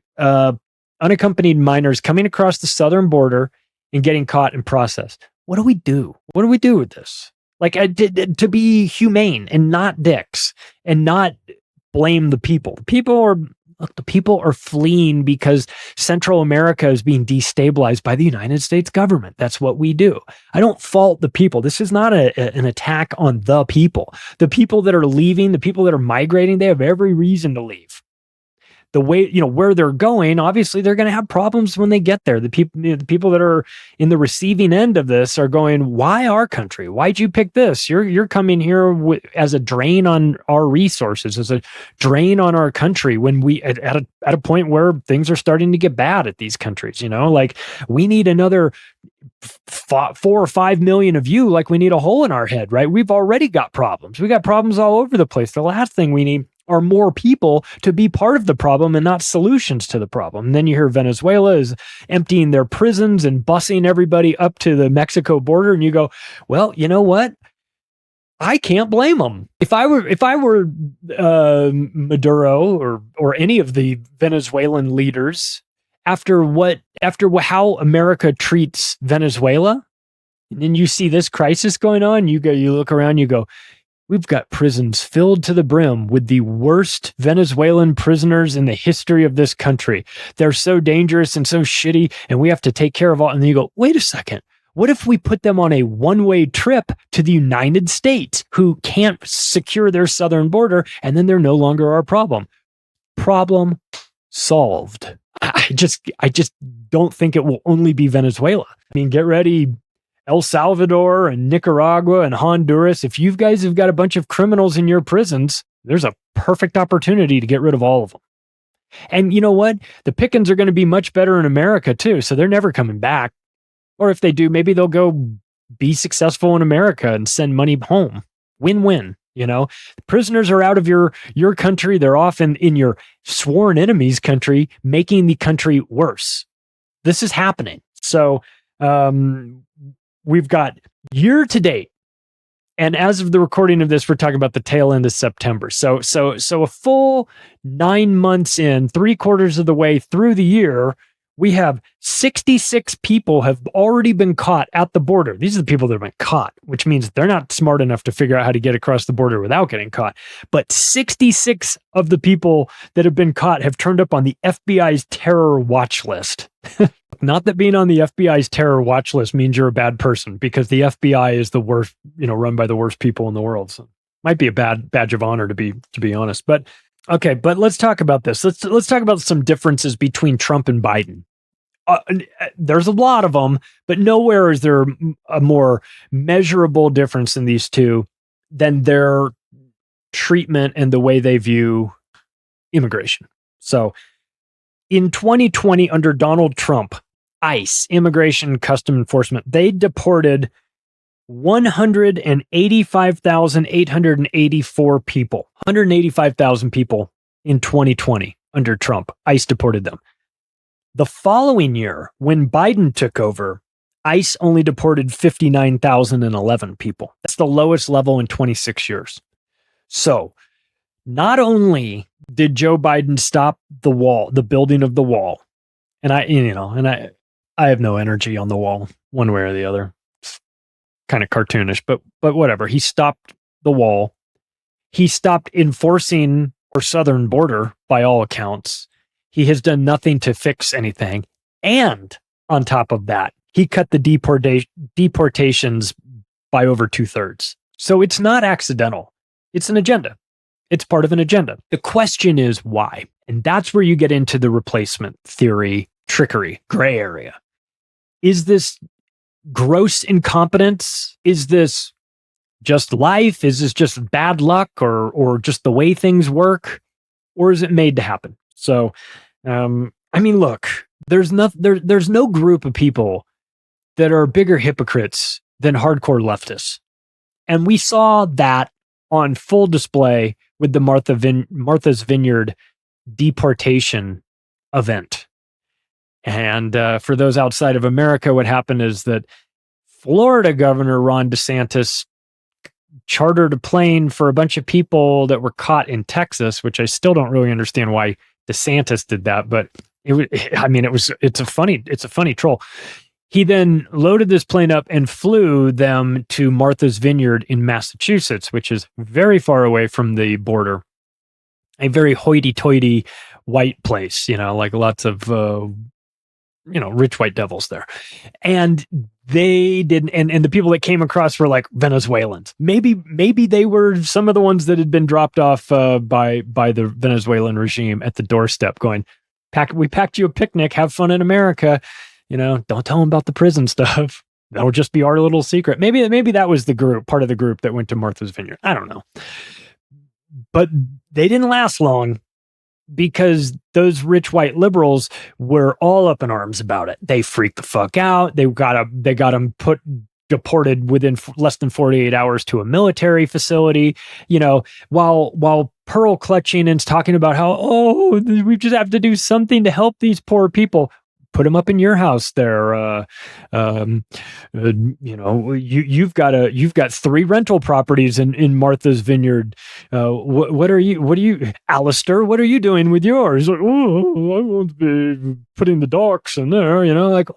unaccompanied minors coming across the southern border and getting caught and processed. What do we do? What do we do with this? Like, to be humane and not dicks and not blame the people. The people are fleeing because Central America is being destabilized by the United States government. That's what we do. I don't fault the people. This is not an attack on the people. The people that are leaving, the people that are migrating, they have every reason to leave. The way, where they're going, obviously they're going to have problems when they get there. The people that are in the receiving end of this are going, why our country? Why'd you pick this? You're coming here as a drain on our resources, as a drain on our country when we at a point where things are starting to get bad at these countries, like we need another 4 or 5 million of you, like we need a hole in our head, right? We've already got problems. We got problems all over the place. The last thing we need are more people to be part of the problem and not solutions to the problem. And then you hear Venezuela is emptying their prisons and busing everybody up to the Mexico border, and you go, well, you know what? I can't blame them. If I were Maduro or any of the Venezuelan leaders, after how America treats Venezuela, and then you see this crisis going on, you look around, you go, we've got prisons filled to the brim with the worst Venezuelan prisoners in the history of this country. They're so dangerous and so shitty, and we have to take care of all. And then you go, wait a second. What if we put them on a one-way trip to the United States, who can't secure their southern border, and then they're no longer our problem? Problem solved. I just don't think it will only be Venezuela. I mean, get ready, El Salvador and Nicaragua and Honduras. If you guys have got a bunch of criminals in your prisons, there's a perfect opportunity to get rid of all of them. And you know what? The pickings are going to be much better in America too, so they're never coming back. Or if they do, maybe they'll go be successful in America and send money home. Win-win. The prisoners are out of your country. They're off in your sworn enemy's country, making the country worse. This is happening. So, we've got year to date, and as of the recording of this, we're talking about the tail end of September. So a full 9 months in, 3/4 of the way through the year, we have 66 people have already been caught at the border. These are the people that have been caught, which means they're not smart enough to figure out how to get across the border without getting caught. But 66 of the people that have been caught have turned up on the FBI's terror watch list. Not that being on the FBI's terror watch list means you're a bad person, because the FBI is the worst, run by the worst people in the world. So might be a bad badge of honor to be honest. But okay, but let's talk about this. Let's talk about some differences between Trump and Biden. There's a lot of them, but nowhere is there a more measurable difference in these two than their treatment and the way they view immigration. So in 2020, under Donald Trump, ICE, Immigration and Customs Enforcement, they deported 185,884 people. 185,000 people in 2020 under Trump. ICE deported them. The following year, when Biden took over, ICE only deported 59,011 people. That's the lowest level in 26 years. So, not only did Joe Biden stop the wall, the building of the wall, and I have no energy on the wall one way or the other. It's kind of cartoonish, but whatever. He stopped the wall. He stopped enforcing our southern border by all accounts. He has done nothing to fix anything. And on top of that, he cut the deportations by over 2/3. So it's not accidental. It's an agenda. It's part of an agenda. The question is why? And that's where you get into the replacement theory, trickery, gray area. Is this gross incompetence? Is this just life? Is this just bad luck or just the way things work? Or is it made to happen? So, I mean, look, there's no group of people that are bigger hypocrites than hardcore leftists. And we saw that on full display with the Martha's Vineyard deportation event. And for those outside of America, what happened is that Florida Governor Ron DeSantis chartered a plane for a bunch of people that were caught in Texas, which I still don't really understand why DeSantis did that, but it's a funny troll. He then loaded this plane up and flew them to Martha's Vineyard in Massachusetts, which is very far away from the border. A very hoity-toity white place, like lots of, rich white devils there. And they didn't, and the people that came across were like Venezuelans. Maybe they were some of the ones that had been dropped off by the Venezuelan regime at the doorstep going, we packed you a picnic, have fun in America. Don't tell them about the prison stuff. That'll just be our little secret. Maybe that was part of the group that went to Martha's Vineyard. I don't know. But they didn't last long because those rich white liberals were all up in arms about it. They freaked the fuck out. They got them deported within less than 48 hours to a military facility, while pearl clutching and talking about how, we just have to do something to help these poor people. Put them up in your house there. You've got 3 rental properties in Martha's Vineyard. What are you, Alistair, what are you doing with yours? Like, I won't be putting the docks in there,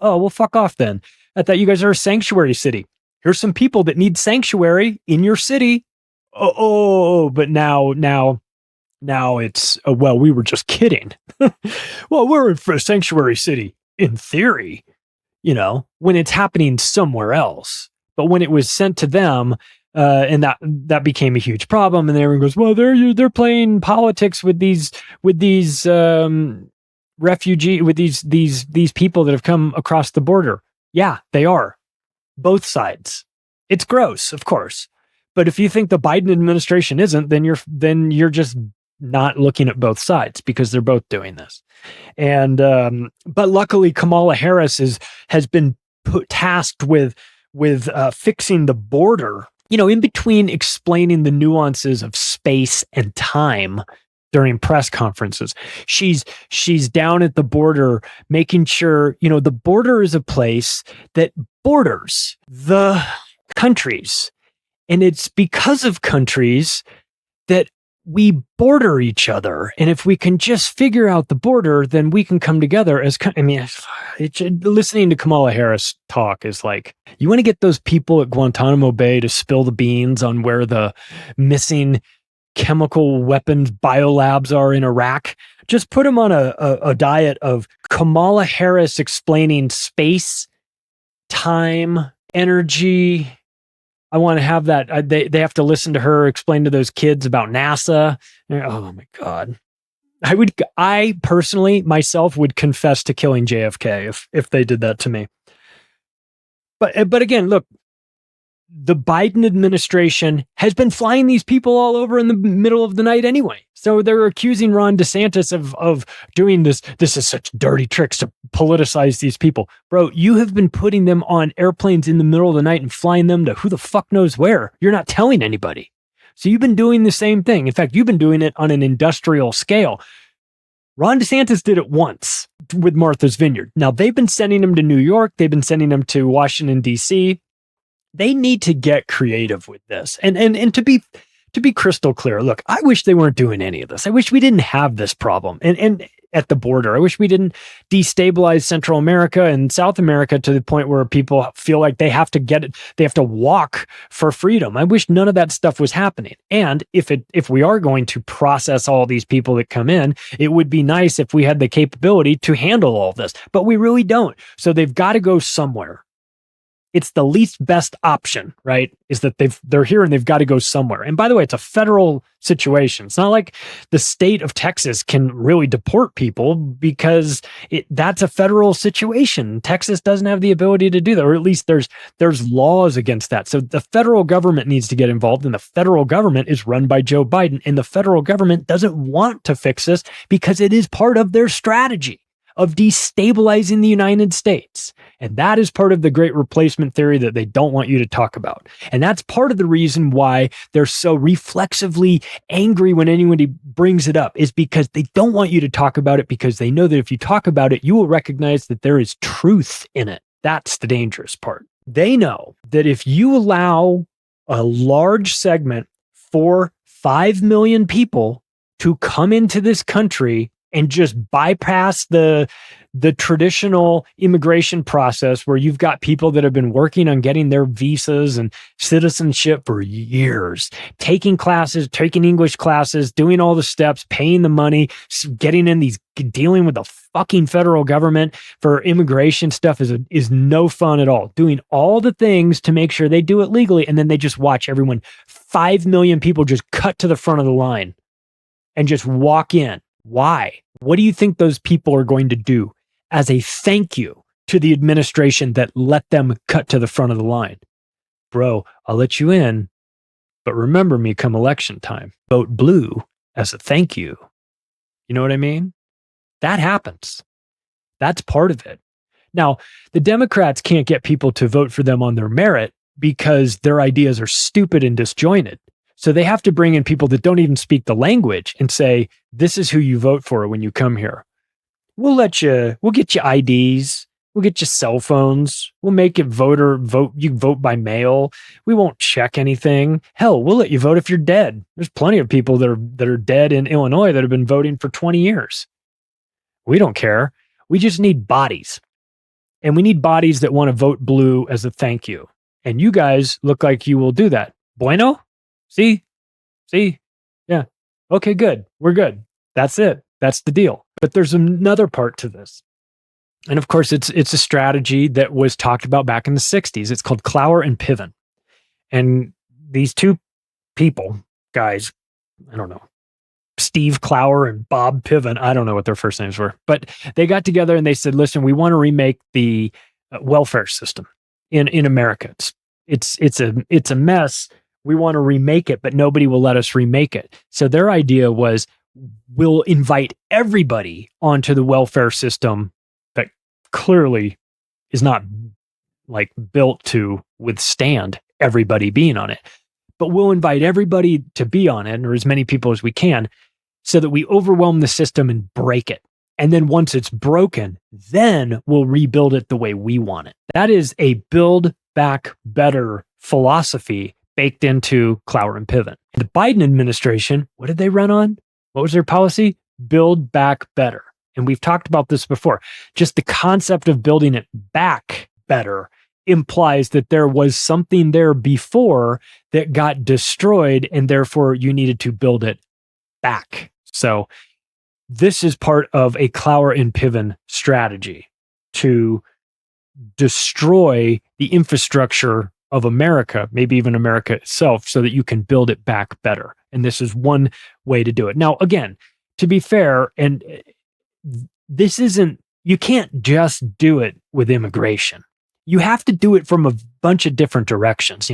well, fuck off then. I thought you guys are a sanctuary city. Here's some people that need sanctuary in your city. But now it's, we were just kidding. Well, we're a sanctuary city. In theory, when it's happening somewhere else, but when it was sent to them, and that became a huge problem, and everyone goes, well, they're playing politics with these refugee, with these people that have come across the border. Yeah, they are. Both sides. It's gross, of course, but if you think the Biden administration isn't, then you're just not looking at both sides because they're both doing this. And but luckily Kamala Harris has been tasked with fixing the border, in between explaining the nuances of space and time during press conferences. She's down at the border making sure, the border is a place that borders the countries. And it's because of countries that we border each other. And if we can just figure out the border, then we can come together as, listening to Kamala Harris talk is like, you want to get those people at Guantanamo Bay to spill the beans on where the missing chemical weapons biolabs are in Iraq. Just put them on a diet of Kamala Harris explaining space, time, energy. I want to have that. They have to listen to her explain to those kids about NASA. Oh my God. I personally myself would confess to killing JFK if they did that to me. But again, look, the Biden administration has been flying these people all over in the middle of the night anyway. So they're accusing Ron DeSantis of doing this. This is such dirty tricks to politicize these people. Bro, you have been putting them on airplanes in the middle of the night and flying them to who the fuck knows where. You're not telling anybody. So you've been doing the same thing. In fact, you've been doing it on an industrial scale. Ron DeSantis did it once with Martha's Vineyard. Now they've been sending them to New York. They've been sending them to Washington, D.C. They need to get creative with this. And to be crystal clear, look, I wish they weren't doing any of this. I wish we didn't have this problem. And at the border, I wish we didn't destabilize Central America and South America to the point where people feel like they have to walk for freedom. I wish none of that stuff was happening. And if we are going to process all these people that come in, it would be nice if we had the capability to handle all this, but we really don't. So they've got to go somewhere. It's the least best option, right? Is that they're here and they've got to go somewhere. And by the way, it's a federal situation. It's not like the state of Texas can really deport people because that's a federal situation. Texas doesn't have the ability to do that, or at least there's laws against that. So the federal government needs to get involved, and the federal government is run by Joe Biden, and the federal government doesn't want to fix this because it is part of their strategy of destabilizing the United States. And that is part of the great replacement theory that they don't want you to talk about. And that's part of the reason why they're so reflexively angry when anybody brings it up, is because they don't want you to talk about it, because they know that if you talk about it, you will recognize that there is truth in it. That's the dangerous part. They know that if you allow a large segment, 5 million people, to come into this country and just bypass the traditional immigration process, where you've got people that have been working on getting their visas and citizenship for years, taking classes, taking English classes, doing all the steps, paying the money, getting in these, dealing with the fucking federal government for immigration stuff is no fun at all. Doing all the things to make sure they do it legally, and then they just watch everyone, 5 million people, just cut to the front of the line and just walk in. Why? What do you think those people are going to do as a thank you to the administration that let them cut to the front of the line? Bro, I'll let you in, but remember me come election time. Vote blue as a thank you. You know what I mean? That happens. That's part of it. Now, the Democrats can't get people to vote for them on their merit because their ideas are stupid and disjointed. So they have to bring in people that don't even speak the language and say, this is who you vote for when you come here. We'll get you IDs. We'll get you cell phones. We'll make it you vote by mail. We won't check anything. Hell, we'll let you vote if you're dead. There's plenty of people that are dead in Illinois that have been voting for 20 years. We don't care. We just need bodies. And we need bodies that want to vote blue as a thank you. And you guys look like you will do that. Bueno? See? Yeah. Okay, good. We're good. That's it. That's the deal. But there's another part to this. And of course, it's a strategy that was talked about back in the 60s. It's called Clower and Piven. And these two people, guys, I don't know, Steve Clower and Bob Piven, I don't know what their first names were, but they got together and they said, listen, we want to remake the welfare system in America. It's a mess. We want to remake it, but nobody will let us remake it. So their idea was, we'll invite everybody onto the welfare system that clearly is not like built to withstand everybody being on it. But we'll invite everybody to be on it, or as many people as we can, so that we overwhelm the system and break it. And then once it's broken, then we'll rebuild it the way we want it. That is a build back better philosophy baked into Clower and Piven. The Biden administration, what did they run on? What was their policy? Build back better. And we've talked about this before. Just the concept of building it back better implies that there was something there before that got destroyed, and therefore you needed to build it back. So this is part of a Clower and Piven strategy to destroy the infrastructure of America, maybe even America itself, so that you can build it back better. And this is one way to do it. Now, again, to be fair, and this isn't, you can't just do it with immigration. You have to do it from a bunch of different directions,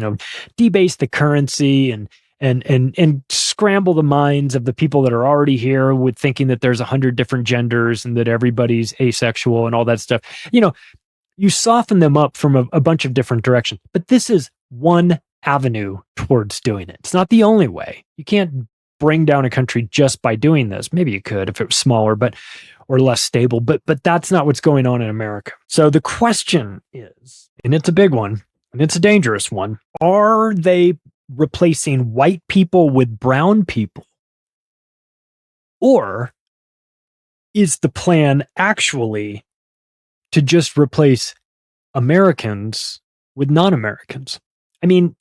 debase the currency and scramble the minds of the people that are already here with thinking that there's 100 different genders and that everybody's asexual and all that stuff. You soften them up from a bunch of different directions, but this is one avenue towards doing it. It's not the only way. You can't bring down a country just by doing this. Maybe you could if it was smaller, or less stable, but that's not what's going on in America. So the question is, and it's a big one, and it's a dangerous one, are they replacing white people with brown people? Or is the plan actually to just replace Americans with non-Americans? I mean,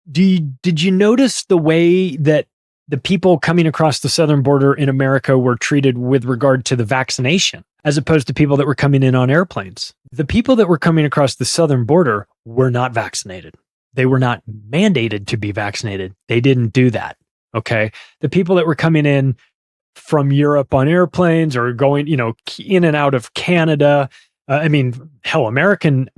did you notice the way that the people coming across the southern border in America were treated with regard to the vaccination, as opposed to people that were coming in on airplanes. The people that were coming across the southern border were not vaccinated. They were not mandated to be vaccinated. They didn't do that. Okay. The people that were coming in from Europe on airplanes or going, in and out of Canada. Hell, American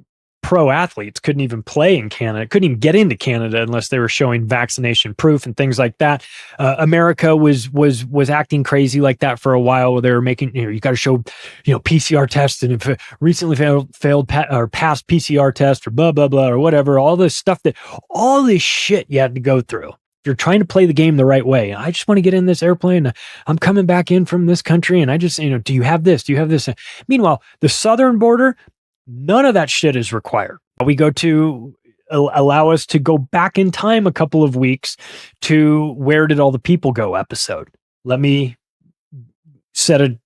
pro athletes couldn't even play in Canada, couldn't even get into Canada unless they were showing vaccination proof and things like that. America was acting crazy like that for a while, where they were making, you got to show, PCR test, and if it recently failed or passed PCR test or blah, blah, blah, or whatever, all this shit you had to go through. You're trying to play the game the right way. I just want to get in this airplane. I'm coming back in from this country, and I just, do you have this? Do you have this? Meanwhile, the southern border, none of that shit is required. We go to allow us to go back in time a couple of weeks to Where Did All the People Go episode. Let me set a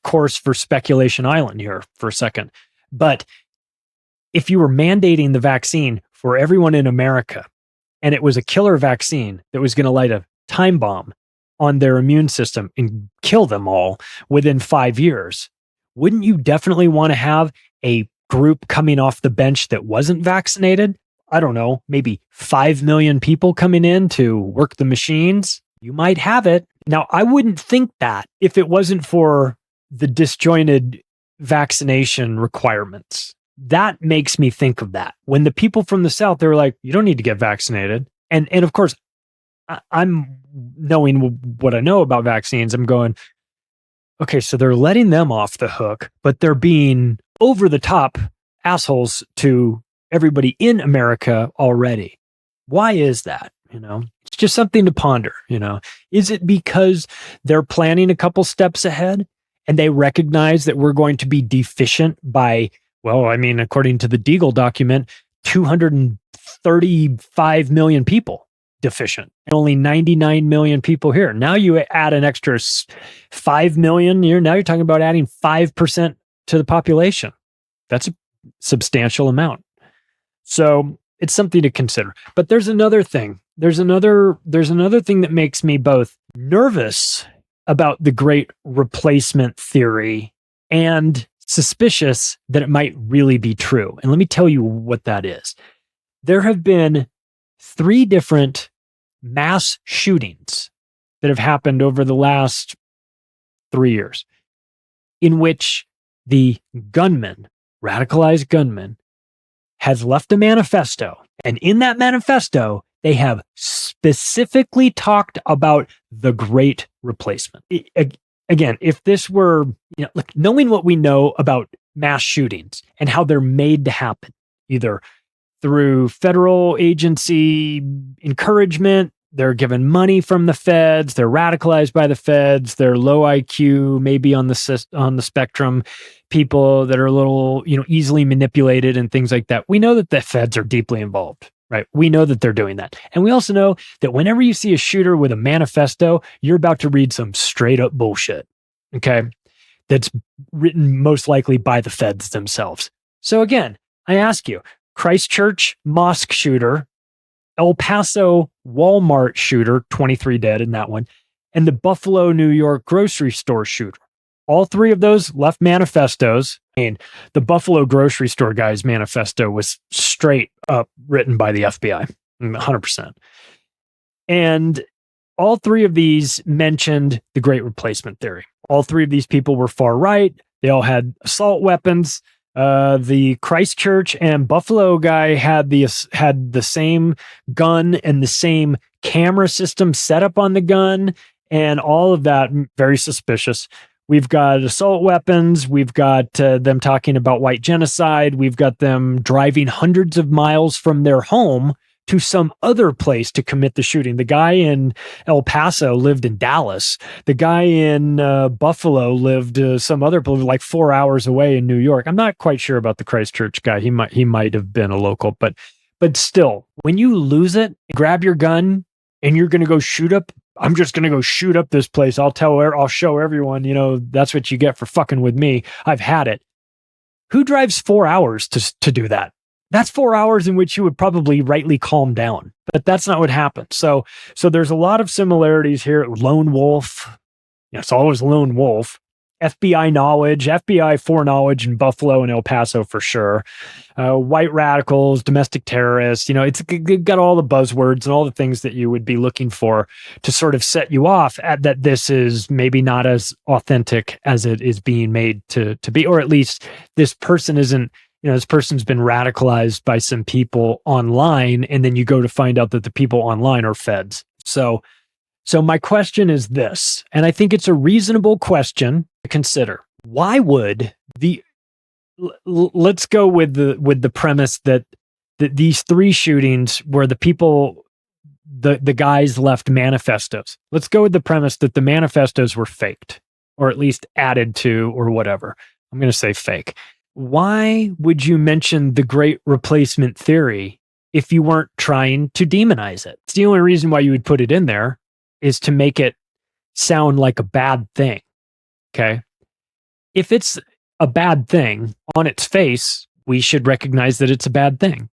course for Speculation Island here for a second. But if you were mandating the vaccine for everyone in America, and it was a killer vaccine that was going to light a time bomb on their immune system and kill them all within 5 years, wouldn't you definitely want to have a group coming off the bench that wasn't vaccinated? I don't know, maybe 5 million people coming in to work the machines? You might have it. Now, I wouldn't think that if it wasn't for the disjointed vaccination requirements. That makes me think of that. When the people from the South, they were like, you don't need to get vaccinated. And of course, I'm knowing what I know about vaccines. I'm going, okay, so they're letting them off the hook, but they're being over the top assholes to everybody in America already. Why is that? It's just something to ponder. Is it because they're planning a couple steps ahead and they recognize that we're going to be deficient by, according to the Deagle document, 235 million people deficient and only 99 million people here. Now you add an extra 5 million. Now you're talking about adding 5% to the population. That's a substantial amount. So it's something to consider. But there's another thing. There's another thing that makes me both nervous about the great replacement theory and suspicious that it might really be true. And let me tell you what that is. There have been 3 different mass shootings that have happened over the last 3 years in which the gunman, radicalized gunman, has left a manifesto. And in that manifesto, they have specifically talked about the great replacement. Again, if this were, knowing what we know about mass shootings and how they're made to happen, either through federal agency encouragement, they're given money from the feds, they're radicalized by the feds, they're low IQ, maybe on the spectrum, people that are a little, easily manipulated and things like that. We know that the feds are deeply involved, right? We know that they're doing that. And we also know that whenever you see a shooter with a manifesto, you're about to read some straight up bullshit, okay? That's written most likely by the feds themselves. So again, I ask you, Christchurch mosque shooter, El Paso Walmart shooter, 23 dead in that one, and the Buffalo, New York grocery store shooter. All 3 of those left manifestos. The Buffalo grocery store guy's manifesto was straight up written by the FBI, 100%. And all 3 of these mentioned the great replacement theory. All 3 of these people were far right. They all had assault weapons. The Christchurch and Buffalo guy had the same gun and the same camera system set up on the gun, and all of that very suspicious. We've got assault weapons. We've got them talking about white genocide. We've got them driving hundreds of miles from their home to some other place to commit the shooting. The guy in El Paso lived in Dallas. The guy in Buffalo lived some other place, like 4 hours away in New York. I'm not quite sure about the Christchurch guy. He might have been a local, but still, when you lose it, grab your gun and you're going to go shoot up. I'm just going to go shoot up this place. I'll show everyone, that's what you get for fucking with me. I've had it. Who drives 4 hours to do that? That's 4 hours in which you would probably rightly calm down. But that's not what happened. So there's a lot of similarities here. Lone wolf. It's always lone wolf. FBI knowledge, FBI foreknowledge in Buffalo and El Paso for sure. White radicals, domestic therapists, it's got all the buzzwords and all the things that you would be looking for to sort of set you off at that this is maybe not as authentic as it is being made to be, or at least this person isn't, this person's been radicalized by some people online, and then you go to find out that the people online are feds. So my question is this, and I think it's a reasonable question to consider. Why would let's go with the premise that these 3 shootings where the people, the guys left manifestos. Let's go with the premise that the manifestos were faked, or at least added to, or whatever. I'm going to say fake. Why would you mention the Great Replacement Theory if you weren't trying to demonize it? It's the only reason why you would put it in there is to make it sound like a bad thing. Okay. If it's a bad thing on its face, we should recognize that it's a bad thing.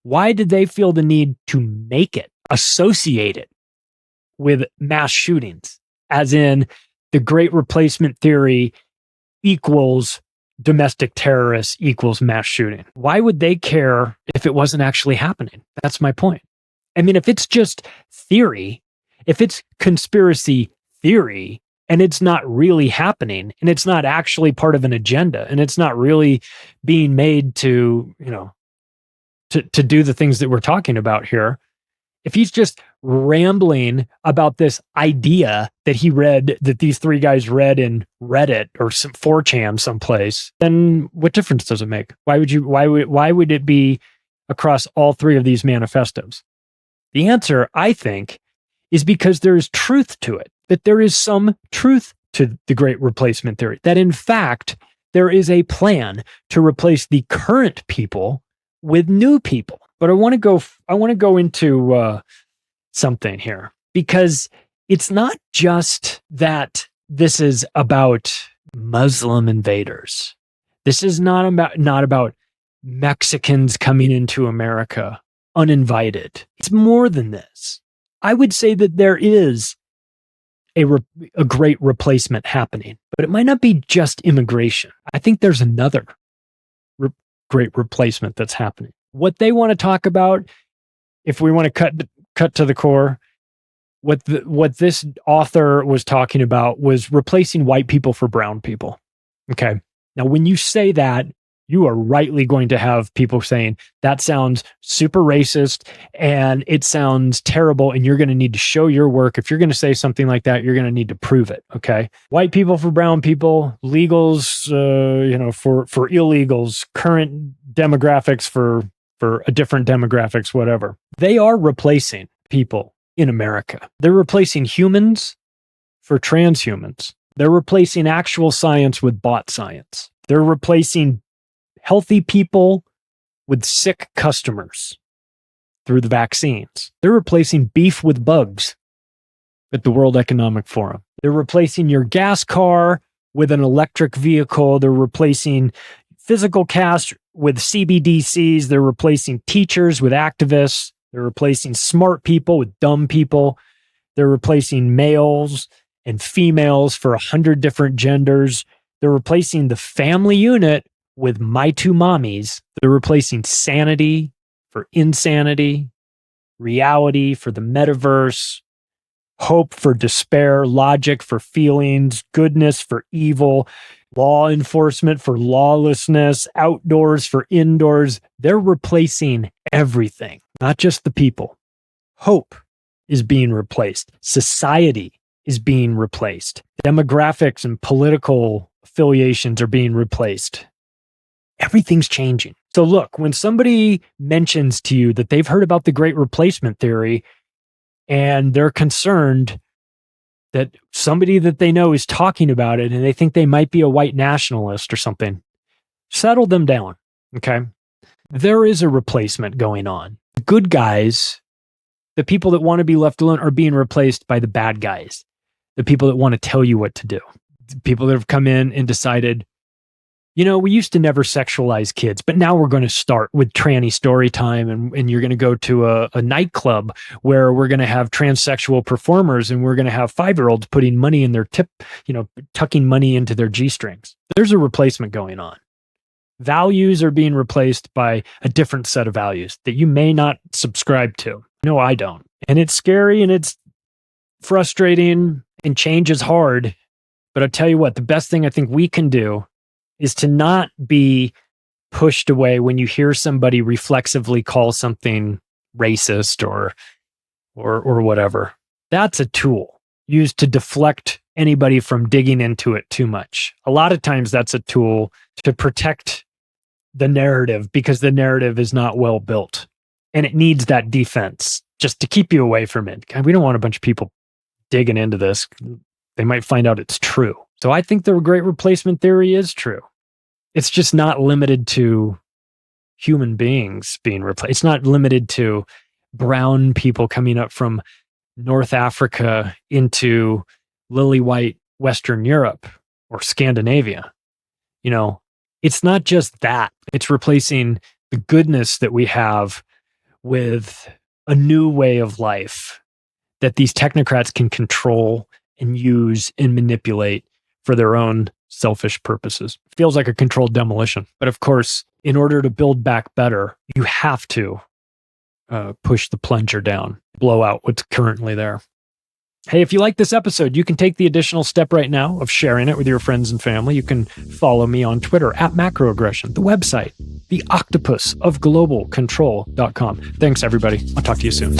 Why did they feel the need to make it, associate it with mass shootings? As in, the Great Replacement Theory equals domestic terrorists equals mass shooting. Why would they care if it wasn't actually happening? That's my point. I mean, if it's just theory, if it's conspiracy theory and it's not really happening and it's not actually part of an agenda and it's not really being made to, to do the things that we're talking about here, if he's just rambling about this idea that he read, that these 3 guys read in Reddit or some 4chan someplace, then what difference does it make? Why would it be across all 3 of these manifestos? The answer, I think, is because there is truth to it, that there is some truth to the Great Replacement Theory, that in fact, there is a plan to replace the current people with new people. But I want to go into something here, because it's not just that this is about Muslim invaders. This is not about Mexicans coming into America uninvited. It's more than this. I would say that there is a great replacement happening, but it might not be just immigration. I think there's another great replacement that's happening. What they want to talk about, if we want to cut to the core, what this author was talking about was replacing white people for brown people. Okay. Now, when you say that, you are rightly going to have people saying that sounds super racist and it sounds terrible, and you're going to need to show your work. If you're going to say something like that, you're going to need to prove it. Okay. White people for brown people, legals, for illegals, current demographics for a different demographics, whatever. They are replacing people in America. They're replacing humans for transhumans. They're replacing actual science with bot science. They're replacing healthy people with sick customers through the vaccines. They're replacing beef with bugs at the World Economic Forum. They're replacing your gas car with an electric vehicle. They're replacing physical cash with CBDCs. They're replacing teachers with activists. They're replacing smart people with dumb people. They're replacing males and females for 100 different genders. They're replacing the family unit with my two mommies. They're replacing sanity for insanity, reality for the metaverse, hope for despair, logic for feelings, goodness for evil, law enforcement for lawlessness, outdoors for indoors. They're replacing everything, not just the people. Hope is being replaced. Society is being replaced. Demographics and political affiliations are being replaced. Everything's changing. So look, when somebody mentions to you that they've heard about the Great Replacement Theory and they're concerned that somebody that they know is talking about it and they think they might be a white nationalist or something, settle them down, okay? There is a replacement going on. The good guys, the people that want to be left alone, are being replaced by the bad guys, the people that want to tell you what to do, the people that have come in and decided, we used to never sexualize kids, but now we're going to start with tranny story time, and you're going to go to a nightclub where we're going to have transsexual performers, and we're going to have 5-year-olds putting money in their tucking money into their G-strings. There's a replacement going on. Values are being replaced by a different set of values that you may not subscribe to. No, I don't. And it's scary and it's frustrating, and change is hard. But I'll tell you what, the best thing I think we can do is to not be pushed away when you hear somebody reflexively call something racist or whatever. That's a tool used to deflect anybody from digging into it too much. A lot of times that's a tool to protect the narrative because the narrative is not well built and it needs that defense just to keep you away from it. We don't want a bunch of people digging into this. They might find out it's true. So I think the great replacement theory is true. It's just not limited to human beings being replaced. It's not limited to brown people coming up from North Africa into lily white Western Europe or Scandinavia. It's not just that. It's replacing the goodness that we have with a new way of life that these technocrats can control and use and manipulate for their own selfish purposes. Feels like a controlled demolition. But of course, in order to build back better, you have to push the plunger down, blow out what's currently there. Hey, if you like this episode, you can take the additional step right now of sharing it with your friends and family. You can follow me on Twitter @macroaggression, the website, theoctopusofglobalcontrol.com. Thanks, everybody. I'll talk to you soon.